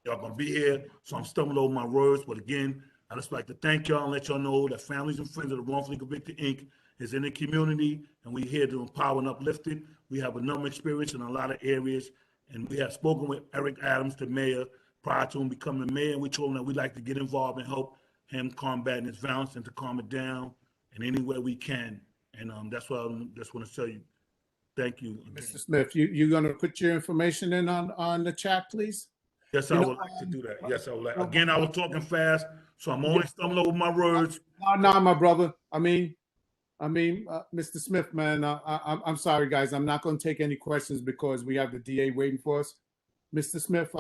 y'all gonna be here. So I'm stumbling over my words. But again, I just like to thank y'all and let y'all know that Families and Friends of the Wrongfully Convicted Inc. is in the community and we're here to empower and uplift it. We have a number of experience in a lot of areas and we have spoken with Eric Adams, the mayor, prior to him becoming mayor. And we told him that we'd like to get involved and help him combating his violence and to calm it down in any way we can. And that's what I just want to tell you. Thank you. Mr. Smith, you're gonna put your information in on the chat, please? Yes, I would like to do that. Yes, I would like. Again, I was talking fast, so I'm only stumbling over my words. No, my brother. I mean, Mr. Smith, man, I'm sorry, guys. I'm not going to take any questions because we have the DA waiting for us. Mr. Smith,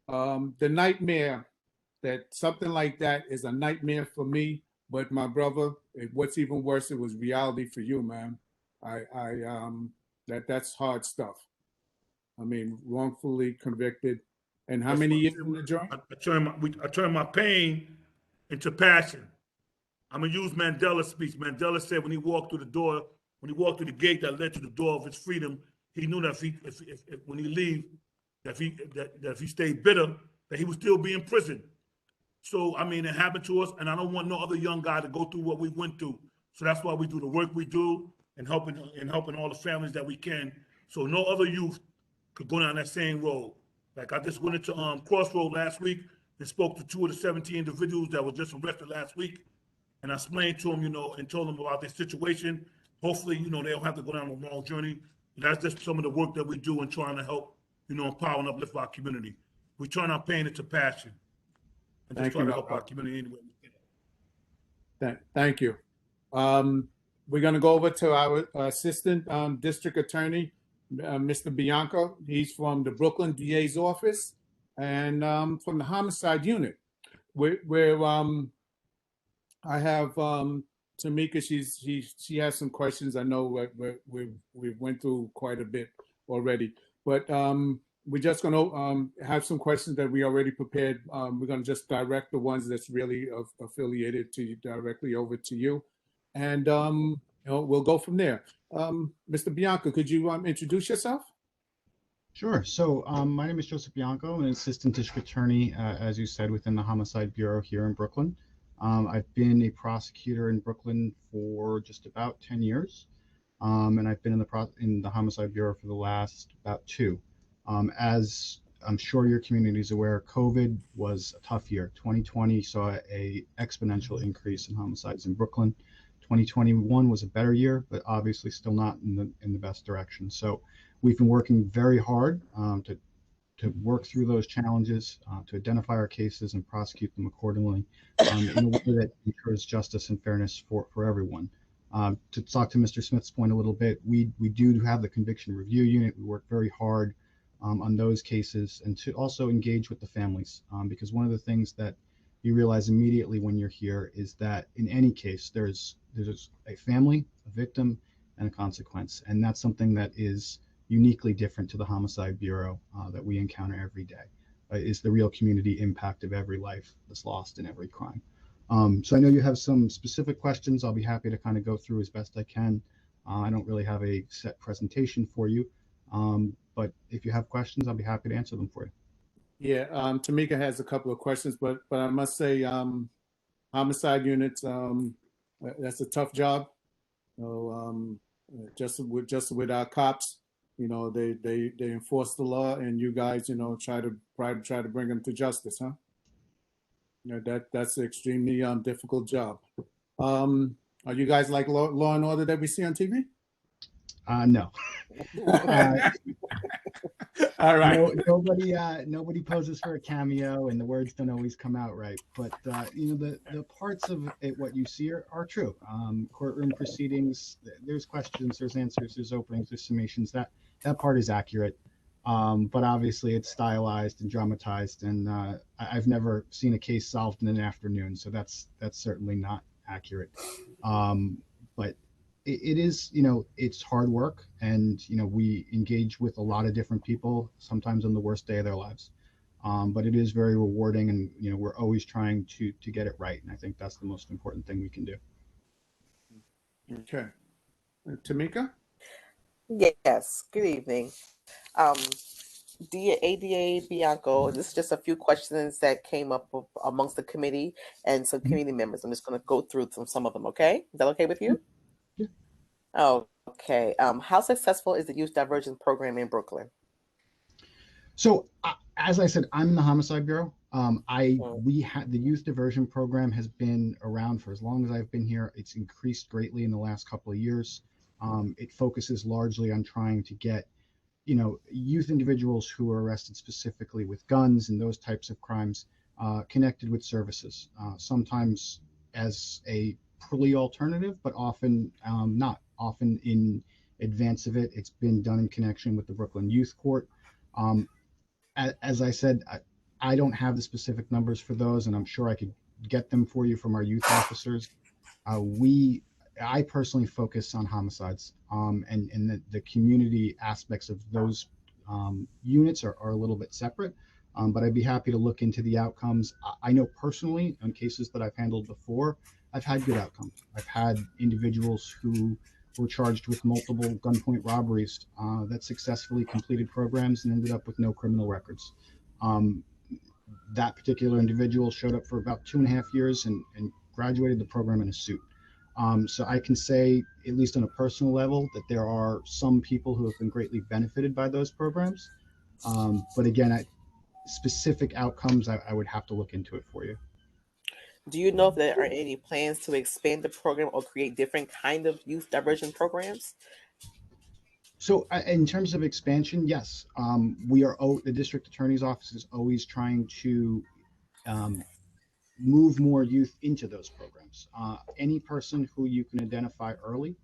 the nightmare that something like that is a nightmare for me, but my brother, what's even worse, it was reality for you, man. That's hard stuff. I mean, wrongfully convicted. And how many years in the joint? I turn my pain into passion. I'm gonna use Mandela's speech. Mandela said when he walked through the door, when he walked through the gate that led to the door of his freedom, he knew that if when he leave, that if he stayed bitter, that he would still be in prison. So I mean, it happened to us, and I don't want no other young guy to go through what we went through. So that's why we do the work we do and helping all the families that we can. So no other youth could go down that same road. Like I just went into Crossroad last week and spoke to 2 of the 17 individuals that were just arrested last week. And I explained to them, and told them about their situation. Hopefully, they don't have to go down a long journey. That's just some of the work that we do in trying to help, empower and uplift our community. We turn our pain into passion. And just try to help our community anyway we can. Thank you. We're going to go over to our assistant district attorney, Mr. Bianco. He's from the Brooklyn DA's office and from the homicide unit, where I have Tamika. She has some questions. I know we went through quite a bit already, but we're just going to have some questions that we already prepared. We're going to just direct the ones that's really affiliated to you directly over to you, and we'll go from there. Mr. Bianco, could you introduce yourself? Sure. So my name is Joseph Bianco. I'm an assistant district attorney, as you said, within the Homicide Bureau here in Brooklyn. I've been a prosecutor in Brooklyn for just about 10 years, and I've been in the Homicide Bureau for the last about 2. As I'm sure your community is aware, COVID was a tough year. 2020 saw an exponential increase in homicides in Brooklyn. 2021 was a better year, but obviously still not in the best direction. So we've been working very hard to work through those challenges, to identify our cases and prosecute them accordingly in a way that ensures justice and fairness for everyone. To talk to Mr. Smith's point a little bit, we do have the conviction review unit. We work very hard on those cases and to also engage with the families, because one of the things that you realize immediately when you're here is that in any case, there's a family, a victim, and a consequence. And that's something that is uniquely different to the Homicide Bureau that we encounter every day, is the real community impact of every life that's lost in every crime. So I know you have some specific questions. I'll be happy to kind of go through as best I can. I don't really have a set presentation for you, but if you have questions, I'll be happy to answer them for you. Yeah, Tamika has a couple of questions, but I must say, homicide units, that's a tough job. So just with our cops, they enforce the law, and you guys, try to bring them to justice, huh? That's an extremely difficult job. Are you guys like Law and Order that we see on TV? No. All right. Nobody poses for a cameo, and the words don't always come out right. But the parts of it, what you see are true. Courtroom proceedings, there's questions, there's answers, there's openings, there's summations. That part is accurate. But obviously it's stylized and dramatized, and I've never seen a case solved in an afternoon, so that's certainly not accurate. But it is, it's hard work, and we engage with a lot of different people, sometimes on the worst day of their lives. But it is very rewarding, and we're always trying to get it right, and I think that's the most important thing we can do. Okay. Tamika? Yes, good evening. Dear ADA Bianco, this is just a few questions that came up amongst the committee and some community members. I'm just going to go through some of them, okay? Is that okay with you? Yeah. Oh, okay. How successful is the youth diversion program in Brooklyn? So as I said, I'm in the Homicide Bureau. The youth diversion program has been around for as long as I've been here. It's increased greatly in the last couple of years. It focuses largely on trying to get youth individuals who are arrested specifically with guns and those types of crimes connected with services, sometimes as a plea alternative, but often not. Often in advance of it, it's been done in connection with the Brooklyn Youth Court. As I said, I don't have the specific numbers for those, and I'm sure I could get them for you from our youth officers. I personally focus on homicides, and the community aspects of those units are a little bit separate, but I'd be happy to look into the outcomes. I know personally, on cases that I've handled before, I've had good outcomes. I've had individuals who were charged with multiple gunpoint robberies that successfully completed programs and ended up with no criminal records. That particular individual showed up for about 2.5 years and graduated the program in a suit. So I can say, at least on a personal level, that there are some people who have been greatly benefited by those programs. But again, specific outcomes, I would have to look into it for you. Do you know if there are any plans to expand the program or create different kind of youth diversion programs? So in terms of expansion, yes, the district attorney's office is always trying to move more youth into those programs. Any person who you can identify early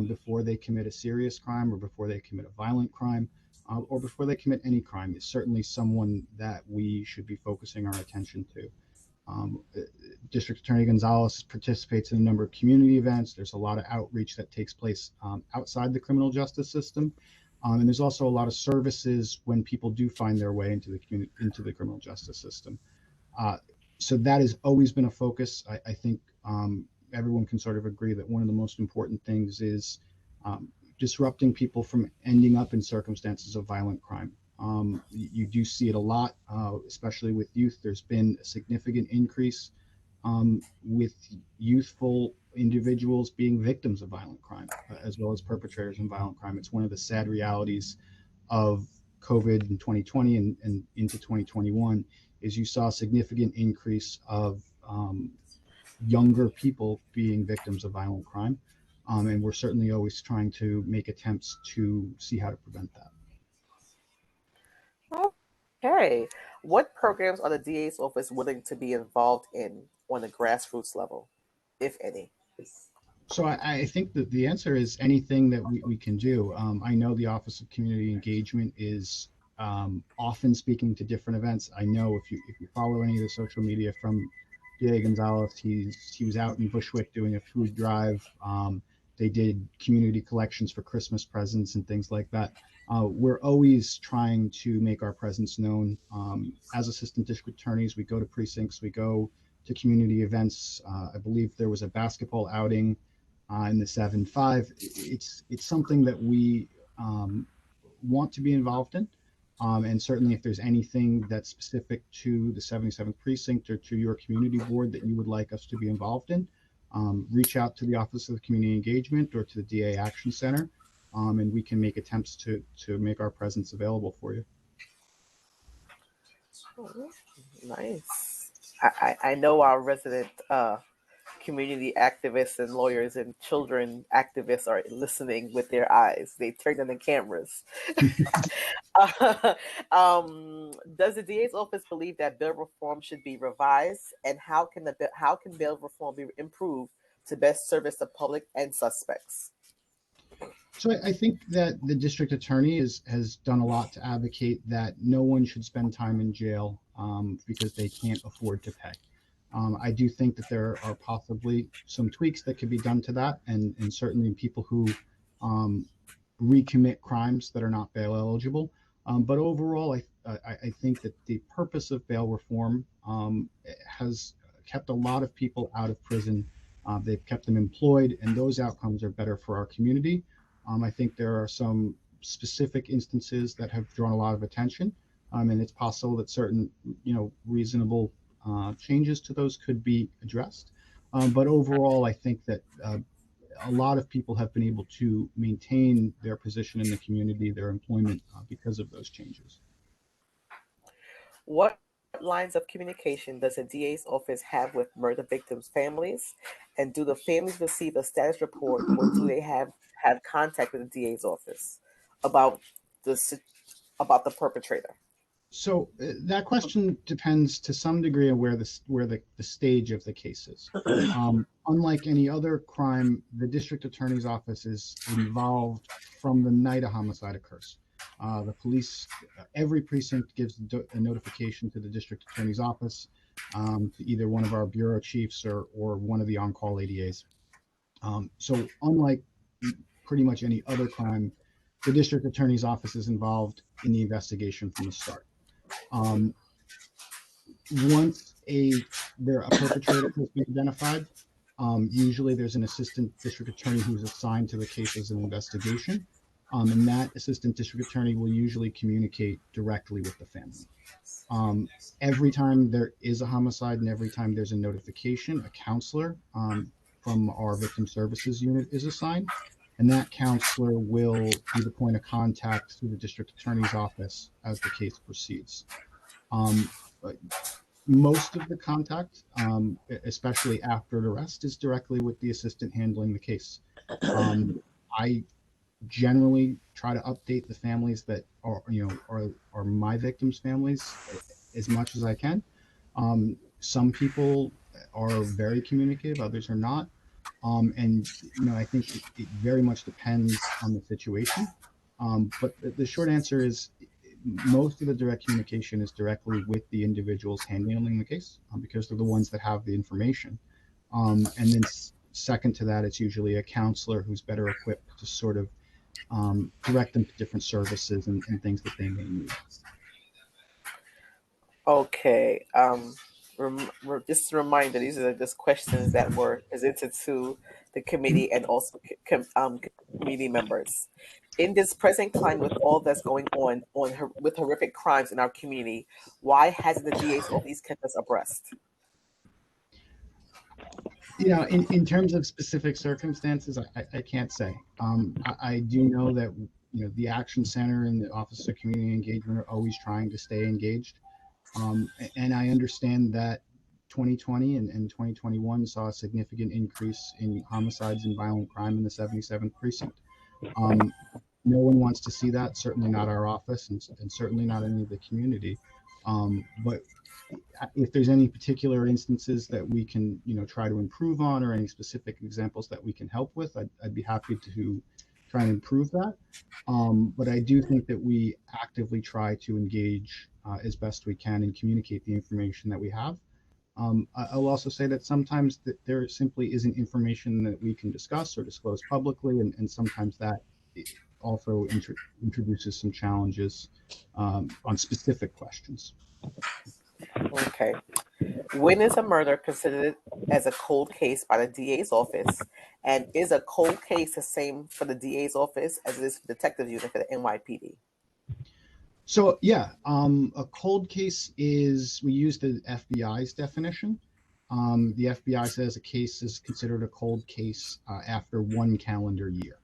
before they commit a serious crime or before they commit a violent crime or before they commit any crime is certainly someone that we should be focusing our attention to. District Attorney Gonzalez participates in a number of community events. There's a lot of outreach that takes place outside the criminal justice system. And there's also a lot of services when people do find their way into the criminal justice system. So that has always been a focus. I think everyone can sort of agree that one of the most important things is disrupting people from ending up in circumstances of violent crime. You do see it a lot, especially with youth. There's been a significant increase with youthful individuals being victims of violent crime, as well as perpetrators in violent crime. It's one of the sad realities of COVID in 2020 and into 2021 is you saw a significant increase of younger people being victims of violent crime. And we're certainly always trying to make attempts to see how to prevent that. Okay. What programs are the DA's office willing to be involved in on the grassroots level, if any? So I think that the answer is anything that we can do. I know the Office of Community Engagement is often speaking to different events. I know if you follow any of the social media from DA Gonzalez, he was out in Bushwick doing a food drive. They did community collections for Christmas presents and things like that. We're always trying to make our presence known. As assistant district attorneys, we go to precincts, we go to community events. I believe there was a basketball outing in the 7-5. It's something that we want to be involved in. And certainly if there's anything that's specific to the 77th precinct or to your community board that you would like us to be involved in, reach out to the Office of Community Engagement or to the DA Action Center, and we can make attempts to make our presence available for you. Oh, nice. I know our resident community activists and lawyers and children activists are listening with their eyes. They turned on the cameras. Does the DA's office believe that bail reform should be revised, and how can bail reform be improved to best service the public and suspects? So I think that the district attorney has done a lot to advocate that no one should spend time in jail because they can't afford to pay. I do think that there are possibly some tweaks that could be done to that, and certainly people who recommit crimes that are not bail eligible. But overall, I think that the purpose of bail reform has kept a lot of people out of prison. They've kept them employed, and those outcomes are better for our community. I think there are some specific instances that have drawn a lot of attention, and it's possible that certain, reasonable changes to those could be addressed. But overall, I think that a lot of people have been able to maintain their position in the community, their employment, because of those changes. What lines of communication does the DA's office have with murder victims' families? And do the families receive a status report, or do they have contact with the DA's office about the perpetrator? So that question depends to some degree on where the stage of the case is. Unlike any other crime, the district attorney's office is involved from the night a homicide occurs. The police, every precinct gives a notification to the district attorney's office, to either one of our bureau chiefs or one of the on-call ADAs. So unlike pretty much any other crime, the district attorney's office is involved in the investigation from the start. Once a perpetrator has been identified, usually there's an assistant district attorney who's assigned to the case as an investigation. And that assistant district attorney will usually communicate directly with the family. Every time there is a homicide and every time there's a notification, a counselor from our victim services unit is assigned, and that counselor will be the point of contact through the district attorney's office as the case proceeds. Most of the contact, especially after an arrest, is directly with the assistant handling the case. I generally try to update the families that are my victims' families as much as I can. Some people are very communicative, others are not. And I think it very much depends on the situation. But the short answer is most of the direct communication is directly with the individuals handling the case, because they're the ones that have the information. And then second to that, it's usually a counselor who's better equipped to sort of direct them to different services and things that they may need. Okay. Just a reminder, these are just questions that were presented to the committee and also committee members. In this present climate, with all that's going on with horrific crimes in our community, why hasn't the DA's office kept us abreast? In terms of specific circumstances, I can't say. I do know that the Action Center and the Office of Community Engagement are always trying to stay engaged. And I understand that 2020 and 2021 saw a significant increase in homicides and violent crime in the 77th precinct. No one wants to see that, certainly not our office and certainly not any of the community. But if there's any particular instances that we can, try to improve on, or any specific examples that we can help with, I'd be happy to try and improve that. But I do think that we actively try to engage as best we can and communicate the information that we have. I'll also say that sometimes there simply isn't information that we can discuss or disclose publicly, and sometimes that also introduces some challenges on specific questions. Okay. When is a murder considered as a cold case by the DA's office? And is a cold case the same for the DA's office as it is for the detective unit for the NYPD? So yeah, a cold case is, we use the FBI's definition. The FBI says a case is considered a cold case after 1 calendar year.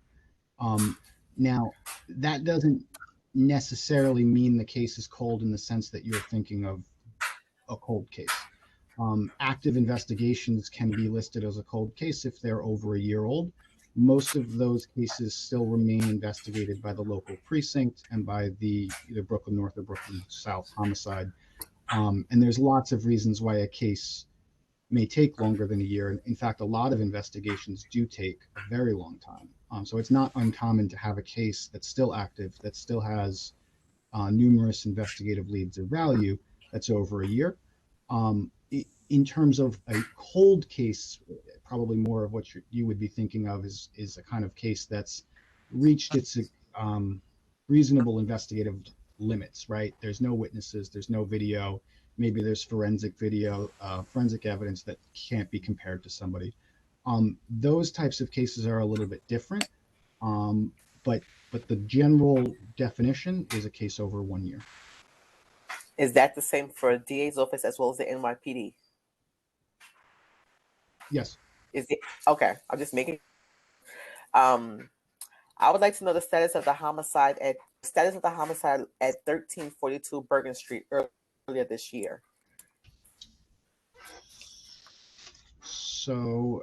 Now, that doesn't necessarily mean the case is cold in the sense that you're thinking of a cold case. Active investigations can be listed as a cold case if they're over a year old. Most of those cases still remain investigated by the local precinct and by the either Brooklyn North or Brooklyn South homicide. And there's lots of reasons why a case may take longer than a year. In fact, a lot of investigations do take a very long time. So it's not uncommon to have a case that's still active, that still has numerous investigative leads of value that's over a year. In terms of a cold case, probably more of what you would be thinking of is a kind of case that's reached its reasonable investigative limits, right? There's no witnesses, there's no video, maybe there's forensic video, forensic evidence that can't be compared to somebody. Those types of cases are a little bit different, but the general definition is a case over 1 year. Is that the same for a DA's office as well as the NYPD? Yes. Is it okay? I'm just making. I would like to know the status of the homicide at 1342 Bergen Street earlier this year. So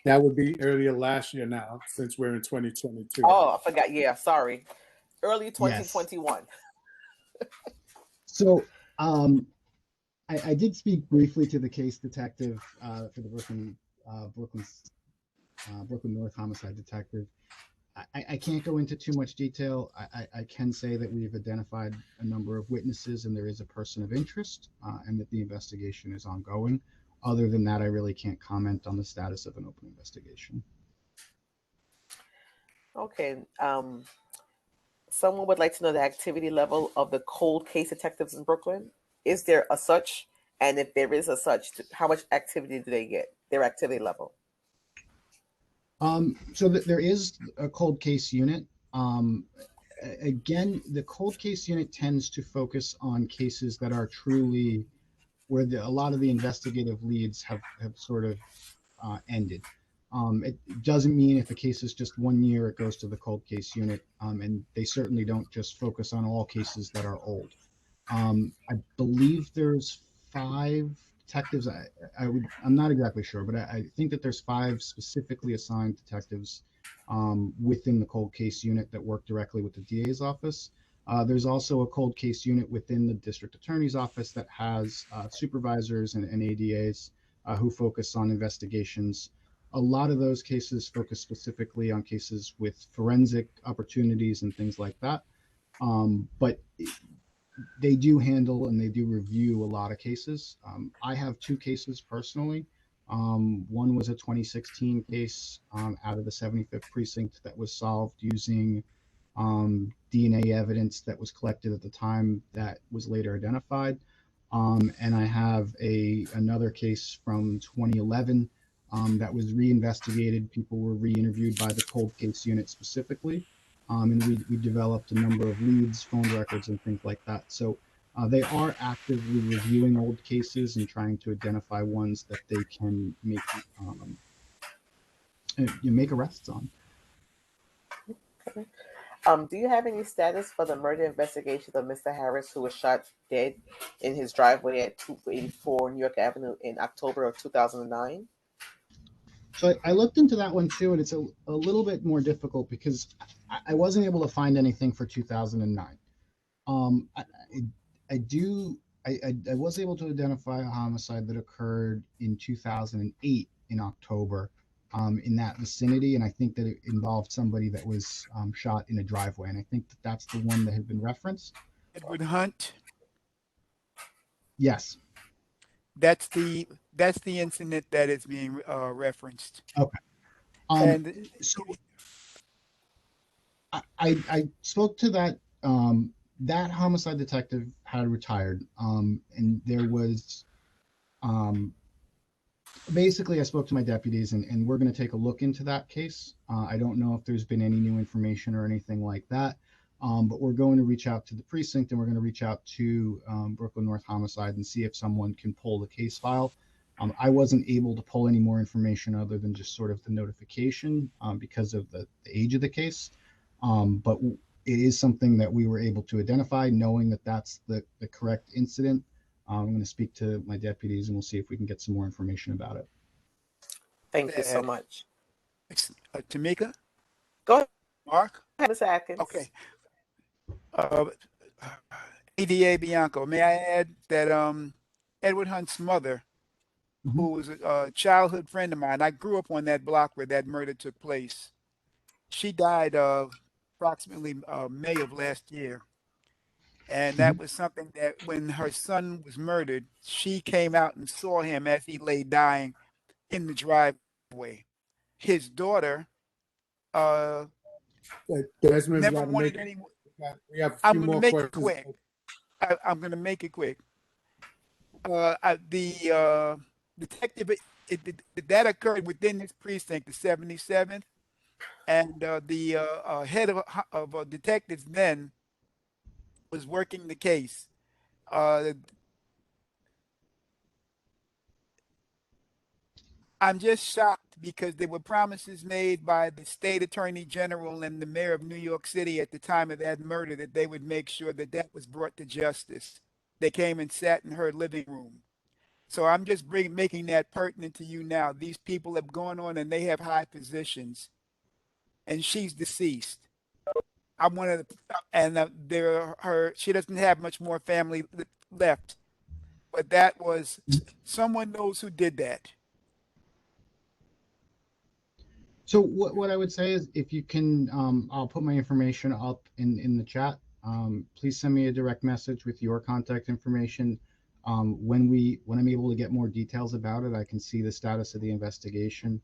that would be earlier last year now, since we're in 2022. Oh, I forgot. Yeah, sorry. Early 2021. Yes. So I did speak briefly to the case detective for the Brooklyn North homicide detective. I can't go into too much detail. I can say that we've identified a number of witnesses and there is a person of interest and that the investigation is ongoing. Other than that, I really can't comment on the status of an open investigation. Okay. Someone would like to know the activity level of the cold case detectives in Brooklyn. Is there a such? And if there is a such, how much activity do they get? Their activity level? So there is a cold case unit. Again, the cold case unit tends to focus on cases that are truly where a lot of the investigative leads have sort of ended. It doesn't mean if a case is just 1 year, it goes to the cold case unit, and they certainly don't just focus on all cases that are old. I believe there's 5 detectives. I'm not exactly sure, but I think that there's 5 specifically assigned detectives within the cold case unit that work directly with the DA's office. There's also a cold case unit within the district attorney's office that has supervisors and ADAs who focus on investigations. A lot of those cases focus specifically on cases with forensic opportunities and things like that. But they do handle and they do review a lot of cases. I have 2 cases personally. One was a 2016 case out of the 75th precinct that was solved using DNA evidence that was collected at the time that was later identified. And I have another case from 2011 that was reinvestigated. People were re-interviewed by the cold case unit specifically. And we developed a number of leads, phone records, and things like that. So they are actively reviewing old cases and trying to identify ones that they can make arrests on. Okay. Do you have any status for the murder investigation of Mr. Harris, who was shot dead in his driveway at 284 New York Avenue in October of 2009? So I looked into that one too, and it's a little bit more difficult because I wasn't able to find anything for 2009. I was able to identify a homicide that occurred in 2008 in October in that vicinity, and I think that it involved somebody that was shot in a driveway, and I think that that's the one that had been referenced. Edward Hunt. Yes. That's the incident that is being referenced. Okay. And so I spoke to that. That homicide detective had retired, and there was basically I spoke to my deputies, and we're going to take a look into that case. I don't know if there's been any new information or anything like that, but we're going to reach out to the precinct and we're going to reach out to Brooklyn North Homicide and see if someone can pull the case file. I wasn't able to pull any more information other than just sort of the notification because of the age of the case, but it is something that we were able to identify, knowing that that's the correct incident. I'm going to speak to my deputies and we'll see if we can get some more information about it. Thank you so much. Tamika? Go ahead. Mark? Ms. Atkins. Okay. ADA Bianco, may I add that Edward Hunt's mother who was a childhood friend of mine. I grew up on that block where that murder took place. She died approximately May of last year. And that was something that when her son was murdered, she came out and saw him as he lay dying in the driveway. His daughter Desmond's never got to wanted make. anyone. We have a I'm few going to more make it questions. quick. I'm going to make it quick. The detective, that occurred within this precinct, the 77th, and the head of detectives then was working the case. I'm just shocked because there were promises made by the state attorney general and the mayor of New York City at the time of that murder that they would make sure that that was brought to justice. They came and sat in her living room. So I'm just making that pertinent to you now. These people have gone on and they have high positions, and she's deceased. I wanted to, and she doesn't have much more family left, but that was someone knows who did that. So what I would say is if you can, I'll put my information up in the chat. Please send me a direct message with your contact information. When I'm able to get more details about it, I can see the status of the investigation,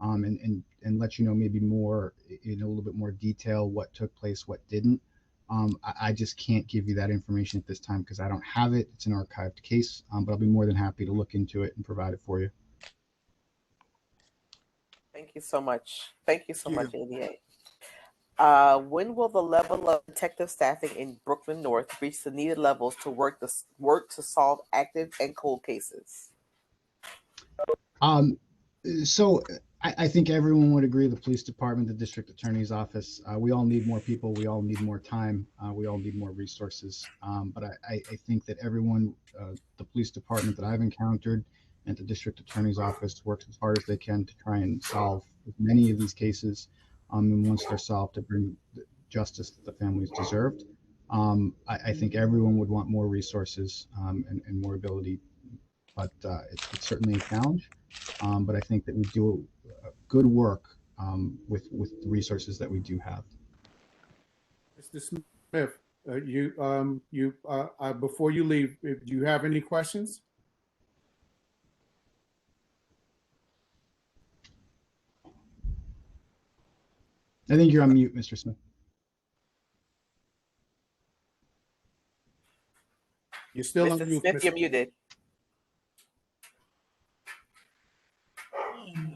and let you know maybe more in a little bit more detail what took place, what didn't. I just can't give you that information at this time because I don't have it. It's an archived case, but I'll be more than happy to look into it and provide it for you. Thank you so much. Thank you so Yeah. much, ADA. When will the level of detective staffing in Brooklyn North reach the needed levels to work to solve active and cold cases? So I think everyone would agree, the police department, the district attorney's office, we all need more people. We all need more time. We all need more resources. But I think that everyone, the police department that I've encountered and the district attorney's office works as hard as they can to try and solve as many of these cases. And once they're solved, to bring justice that the families deserved. I think everyone would want more resources and more ability, but it's certainly a challenge. But I think that we do good work with the resources that we do have. Mr. Smith, before you leave, do you have any questions? I think you're on mute, Mr. Smith. You're still on Mr. mute. Smith, you're muted.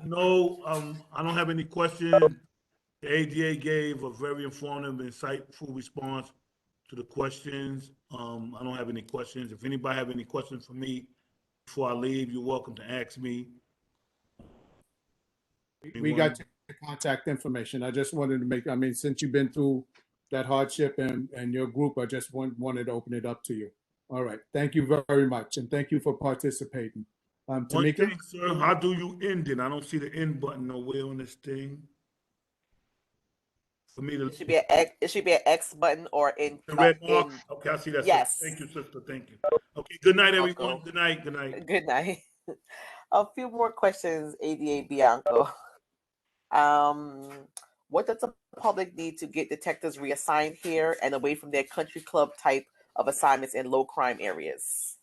No, I don't have any questions. The ADA gave a very informative, insightful response to the questions. I don't have any questions. If anybody have any questions for me before I leave, you're welcome to ask me. We got your contact information. I just wanted to make, since you've been through that hardship and your group, I just wanted to open it up to you. All right. Thank you very much. And thank you for participating. One Tamika? thing, sir, how do you end it? I don't see the end button nowhere on this thing. For me to, It should be an X button or in the red mark. Okay, I see that. Yes. Thank you, sister. Thank you. Okay. Good night, everyone. Welcome. Good night. Good night. Good night. A few more questions, ADA Bianco. What does the public need to get detectives reassigned here and away from their country club type of assignments in low crime areas?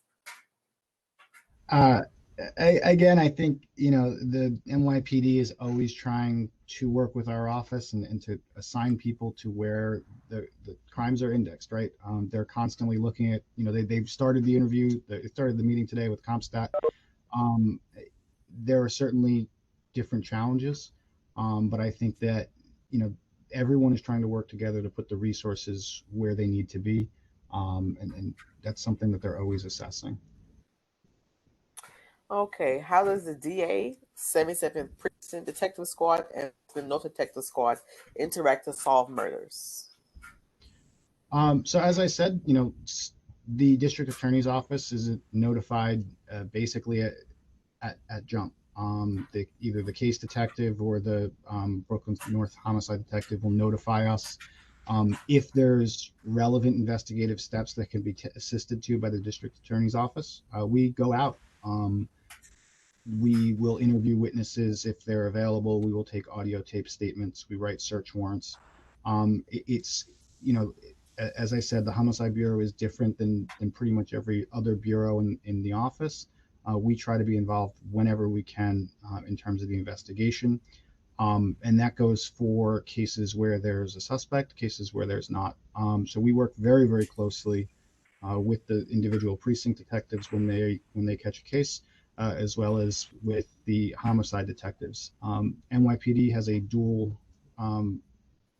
Again, I think, the NYPD is always trying to work with our office and to assign people to where the crimes are indexed, right? They're constantly looking at, they've started the interview, they started the meeting today with CompStat. There are certainly different challenges, but I think that, everyone is trying to work together to put the resources where they need to be. And that's something that they're always assessing. Okay, how does the DA, 77th Precinct Detective Squad, and the North Detective Squad interact to solve murders? So as I said, the district attorney's office is notified basically at jump. Either the case detective or the Brooklyn North homicide detective will notify us if there's relevant investigative steps that can be assisted to by the district attorney's office. We go out We will interview witnesses if they're available. We will take audio tape statements. We write search warrants. It's, as I said, the Homicide Bureau is different than pretty much every other bureau in the office. We try to be involved whenever we can in terms of the investigation. And that goes for cases where there's a suspect, cases where there's not. So we work very, very closely with the individual precinct detectives when they catch a case, as well as with the homicide detectives. NYPD has a dual,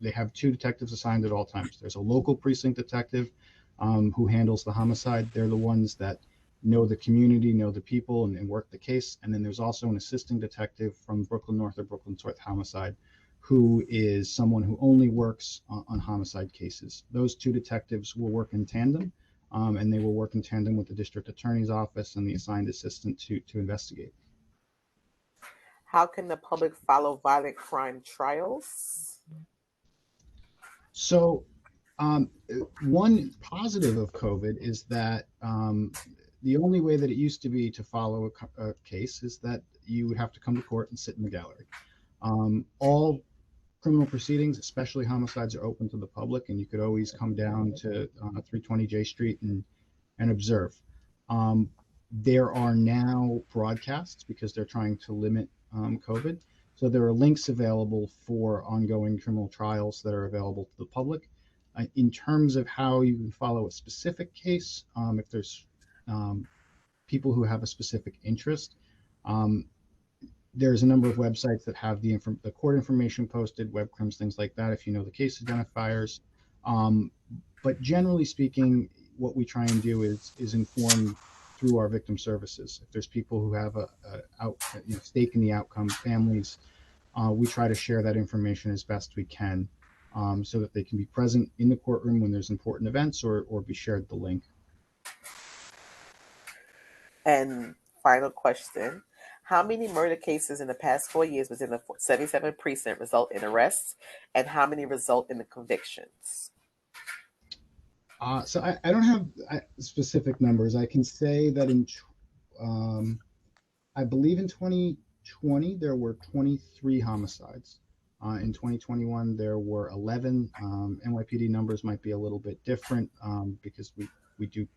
they have two detectives assigned at all times. There's a local precinct detective who handles the homicide. They're the ones that know the community, know the people, and work the case. And then there's also an assisting detective from Brooklyn North or Brooklyn South Homicide, who is someone who only works on homicide cases. Those two detectives will work in tandem, and they will work in tandem with the district attorney's office and the assigned assistant to investigate. How can the public follow violent crime trials? So one positive of COVID is that the only way that it used to be to follow a case is that you would have to come to court and sit in the gallery. All criminal proceedings, especially homicides, are open to the public, and you could always come down to 320 J Street and observe. There are now broadcasts because they're trying to limit COVID. So there are links available for ongoing criminal trials that are available to the public. In terms of how you can follow a specific case, if there's people who have a specific interest, there's a number of websites that have the court information posted, web crimes, things like that, if you know the case identifiers. But generally speaking, what we try and do is inform through our victim services. If there's people who have a stake in the outcome, families, we try to share that information as best we can, so that they can be present in the courtroom when there's important events, or be shared the link. And final question, how many murder cases in the past 4 years within the 77th precinct result in arrests, and how many result in the convictions? So I don't have specific numbers. I can say that I believe in 2020, there were 23 homicides. In 2021, there were 11. NYPD numbers might be a little bit different because we do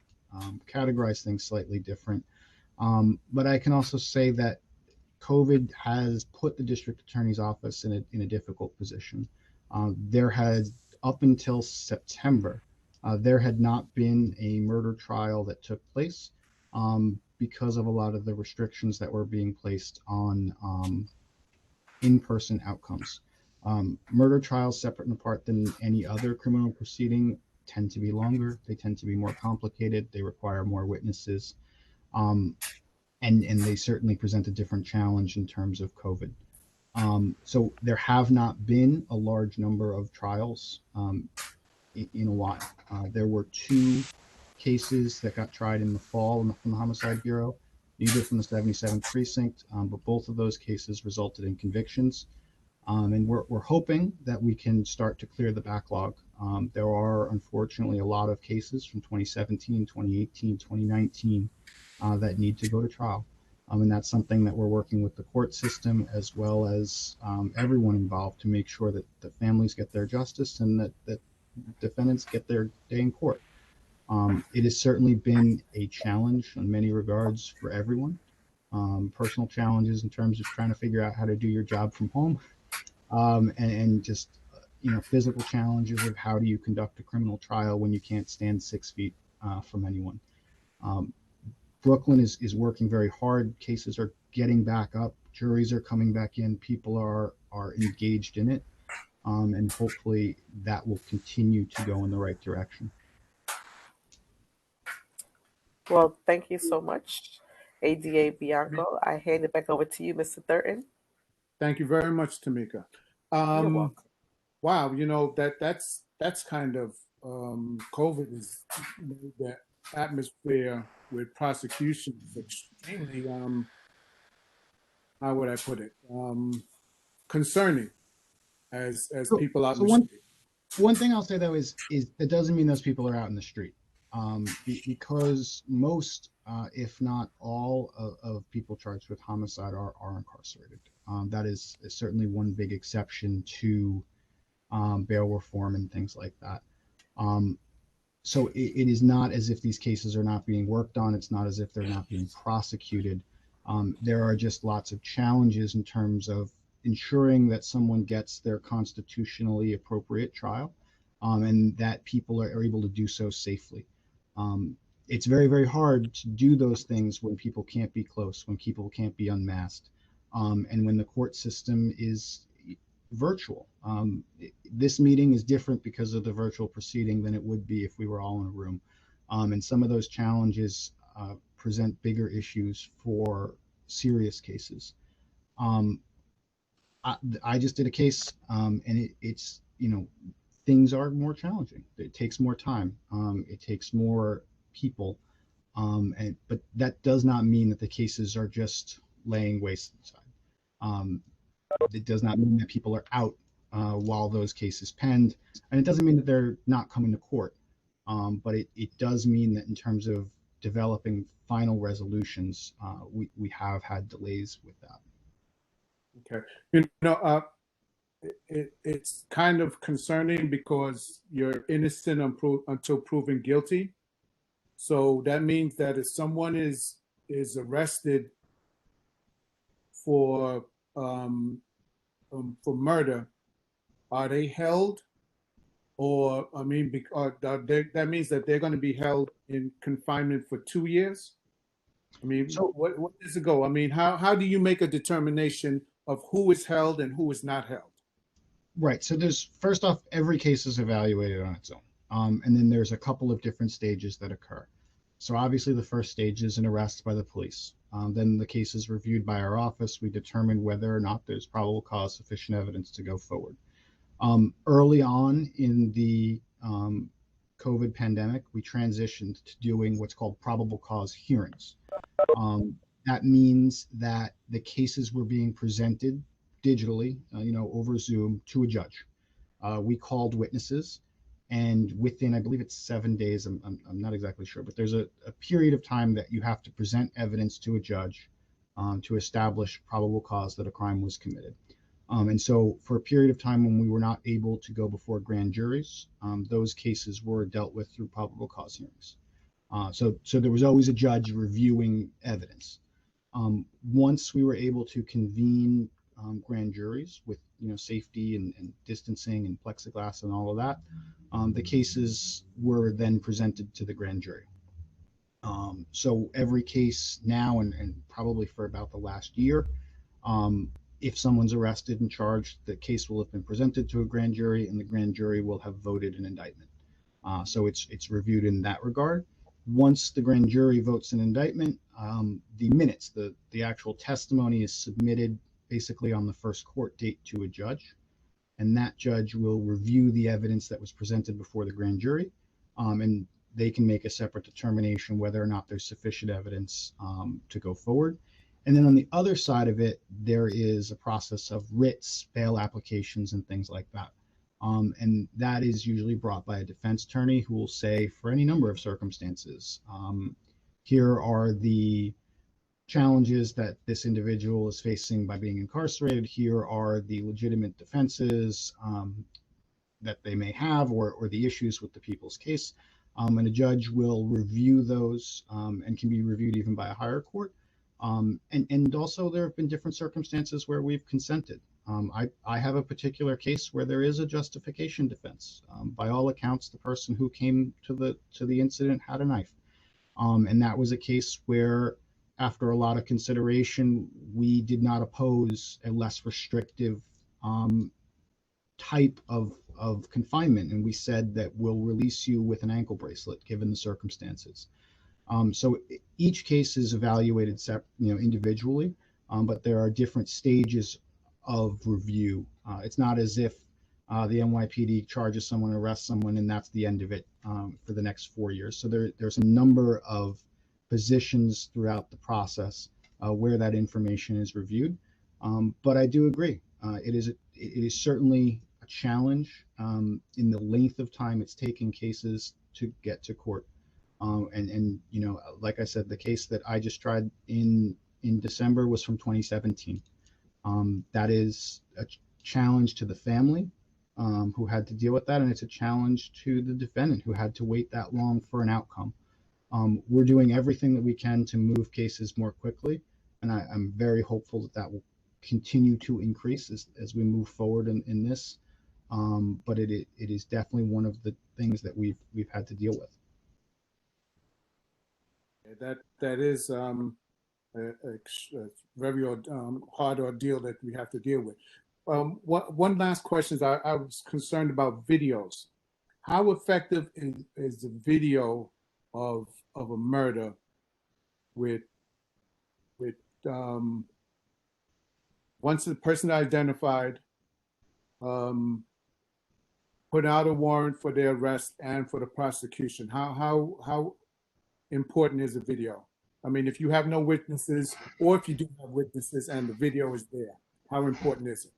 categorize things slightly different. But I can also say that COVID has put the district attorney's office in a difficult position. There had, up until September, there had not been a murder trial that took place because of a lot of the restrictions that were being placed on in-person outcomes. Murder trials, separate and apart than any other criminal proceeding, tend to be longer. They tend to be more complicated. They require more witnesses. And they certainly present a different challenge in terms of COVID. So there have not been a large number of trials in a while. There were 2 cases that got tried in the fall from the Homicide Bureau, neither from the 77th precinct, but both of those cases resulted in convictions. And we're hoping that we can start to clear the backlog. There are, unfortunately, a lot of cases from 2017, 2018, 2019 that need to go to trial. And that's something that we're working with the court system as well as everyone involved to make sure that the families get their justice and that defendants get their day in court. It has certainly been a challenge in many regards for everyone. Personal challenges in terms of trying to figure out how to do your job from home, and just physical challenges of how do you conduct a criminal trial when you can't stand 6 feet from anyone. Brooklyn is working very hard. Cases are getting back up. Juries are coming back in. People are engaged in it. And hopefully that will continue to go in the right direction. Well, thank you so much, ADA Bianco. I hand it back over to you, Mr. Thurton. Thank you very much, Tamika. You're welcome. Wow, that's kind of COVID has made that atmosphere with prosecutions extremely how would I put it, concerning as people out in the street. One thing I'll say though is that doesn't mean those people are out in the street. because most, if not all, of people charged with homicide are incarcerated. That is certainly one big exception to bail reform and things like that. So it is not as if these cases are not being worked on. It's not as if they're not being prosecuted. There are just lots of challenges in terms of ensuring that someone gets their constitutionally appropriate trial, and that people are able to do so safely. It's very, very hard to do those things when people can't be close, when people can't be unmasked, and when the court system is virtual. This meeting is different because of the virtual proceeding than it would be if we were all in a room. And some of those challenges present bigger issues for serious cases. I just did a case, and it's, you know, things are more challenging. It takes more time. It takes more people. But that does not mean that the cases are just laying waste inside. It does not mean that people are out while those cases pend, and it doesn't mean that they're not coming to court. But it does mean that in terms of developing final resolutions, we have had delays with that. Okay. You know, it's kind of concerning because you're innocent until proven guilty. So that means that if someone is arrested for murder, are they held? Or, I mean, because that means that they're going to be held in confinement for 2 years? I mean, so what does it go? I mean, how do you make a determination of who is held and who is not held? Right. So there's, first off, every case is evaluated on its own. And then there's a couple of different stages that occur. So obviously the first stage is an arrest by the police. Then the case is reviewed by our office. We determine whether or not there's probable cause, sufficient evidence to go forward. Early on in the COVID pandemic, we transitioned to doing what's called probable cause hearings. That means that the cases were being presented digitally, over Zoom to a judge. We called witnesses, and within, I believe it's 7 days, I'm not exactly sure, but there's a period of time that you have to present evidence to a judge to establish probable cause that a crime was committed. And so for a period of time when we were not able to go before grand juries, those cases were dealt with through probable cause hearings. So there was always a judge reviewing evidence. Once we were able to convene grand juries with safety and distancing and plexiglass and all of that, the cases were then presented to the grand jury. So every case now, and probably for about the last year, if someone's arrested and charged, the case will have been presented to a grand jury, and the grand jury will have voted an indictment. So it's reviewed in that regard. Once the grand jury votes an indictment, the minutes, the actual testimony is submitted basically on the first court date to a judge, and that judge will review the evidence that was presented before the grand jury, and they can make a separate determination whether or not there's sufficient evidence to go forward. And then on the other side of it, there is a process of writs, bail applications, and things like that. And that is usually brought by a defense attorney who will say, for any number of circumstances, here are the challenges that this individual is facing by being incarcerated. Here are the legitimate defenses that they may have, or the issues with the people's case. And a judge will review those and can be reviewed even by a higher court. And also there have been different circumstances where we've consented. I have a particular case where there is a justification defense. By all accounts, the person who came to the incident had a knife. And that was a case where, after a lot of consideration, we did not oppose a less restrictive type of confinement. And we said that we'll release you with an ankle bracelet, given the circumstances. So each case is evaluated individually, but there are different stages of review. It's not as if the NYPD charges someone, arrests someone, and that's the end of it for the next 4 years. So there's a number of positions throughout the process where that information is reviewed. But I do agree, it is certainly a challenge in the length of time it's taking cases to get to court. And you know, like I said, the case that I just tried in December was from 2017. That is a challenge to the family who had to deal with that, and it's a challenge to the defendant who had to wait that long for an outcome. We're doing everything that we can to move cases more quickly, and I'm very hopeful that that will continue to increase as we move forward in this. But it is definitely one of the things that we've had to deal with. That is a very hard ordeal that we have to deal with. One last question is I was concerned about videos. How effective is the video of a murder with once the person identified, put out a warrant for their arrest and for the prosecution? How important is a video? I mean, if you have no witnesses, or if you do have witnesses and the video is there, how important is it?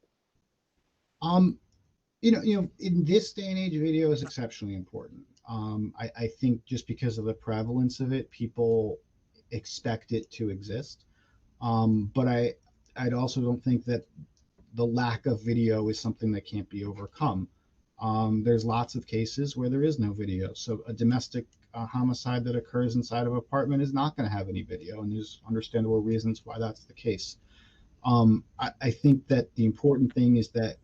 You know, in this day and age, video is exceptionally important. I think just because of the prevalence of it, people expect it to exist. But I'd also don't think that the lack of video is something that can't be overcome. There's lots of cases where there is no video. So a domestic homicide that occurs inside of an apartment is not going to have any video, and there's understandable reasons why that's the case. I think that the important thing is that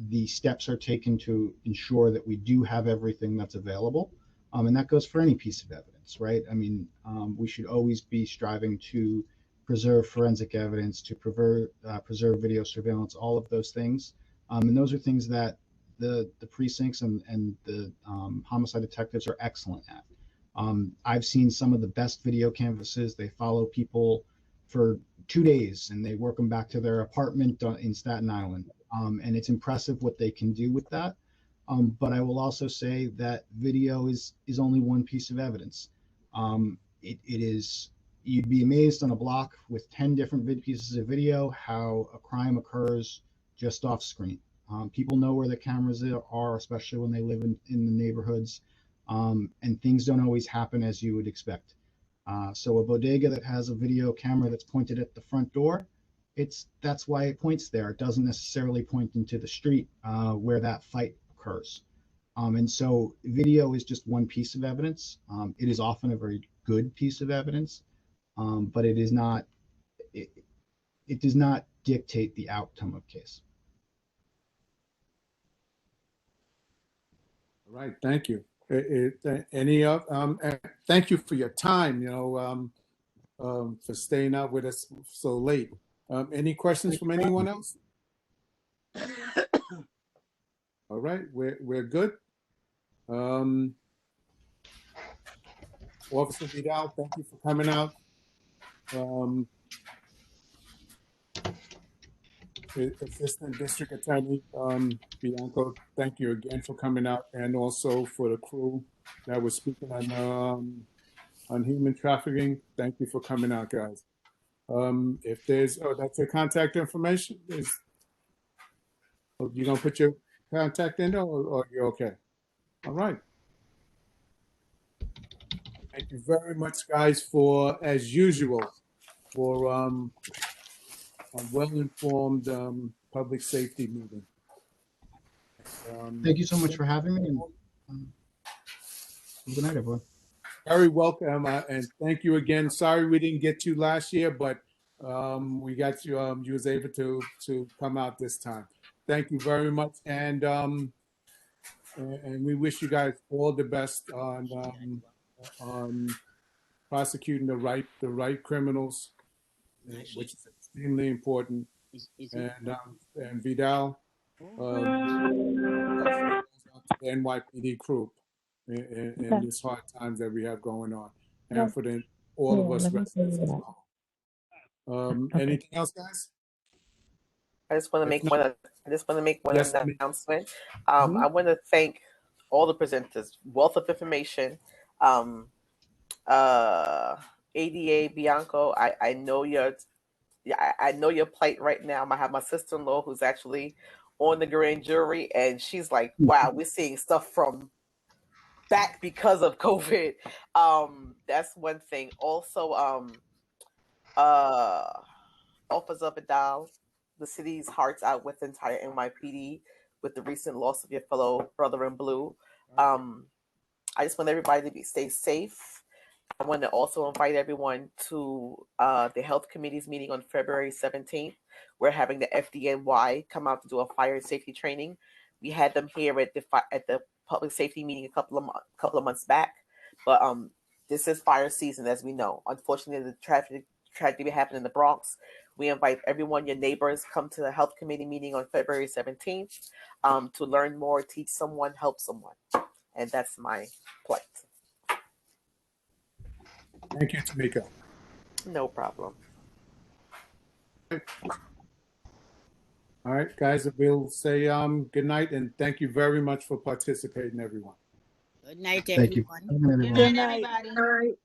the steps are taken to ensure that we do have everything that's available. And that goes for any piece of evidence, right? I mean, we should always be striving to preserve forensic evidence, to preserve video surveillance, all of those things. And those are things that the precincts and the homicide detectives are excellent at. I've seen some of the best video canvases. They follow people for 2 days and they work them back to their apartment in Staten Island. And it's impressive what they can do with that. But I will also say that video is only one piece of evidence. It is, you'd be amazed on a block with 10 different pieces of video how a crime occurs just off screen. People know where the cameras are, especially when they live in the neighborhoods, and things don't always happen as you would expect. So a bodega that has a video camera that's pointed at the front door, that's why it points there. It doesn't necessarily point into the street where that fight occurs. And so video is just one piece of evidence. It is often a very good piece of evidence, but it is not. It does not dictate the outcome of a case. All right, thank you. Thank you for your time, you know, for staying out with us so late. Any questions from anyone else? All right, we're good. Officer Vidal, thank you for coming out. Assistant District Attorney Bianco, thank you again for coming out, and also for the crew that was speaking on human trafficking. Thank you for coming out, guys. If there's, that's your contact information. You gonna put your contact in there, or you're okay? All right. Thank you very much, guys, for, as usual, for a well-informed public safety meeting. Thank you so much for having me. And, good night, everyone. Very welcome, and thank you again. Sorry we didn't get you last year, but we got you. You was able to come out this time. Thank you very much, and we wish you guys all the best on prosecuting the right criminals, which is extremely important. And Vidal, the NYPD crew in these hard times that we have going on, and for all of us residents as well. Anything else, guys? I just want to make one. Yes, announcement. I want to thank all the presenters. Wealth of information. ADA Bianco, I know your plight right now. I have my sister-in-law who's actually on the grand jury, and she's like, "Wow, we're seeing stuff from back because of COVID. That's one thing. Also, Officer Vidal, the city's hearts out with the entire NYPD with the recent loss of your fellow brother in blue. I just want everybody to stay safe. I want to also invite everyone to the health committee's meeting on February 17th. We're having the FDNY come out to do a fire safety training. We had them here at the public safety meeting a couple of months back, but this is fire season, as we know. Unfortunately, the tragedy happened in the Bronx. We invite everyone, your neighbors, come to the health committee meeting on February 17th to learn more, teach someone, help someone. And that's my plight. Thank you, Tamika. No problem. All right, guys, we'll say good night and thank you very much for participating, everyone. Good night, Thank you. everyone. Good night, everybody.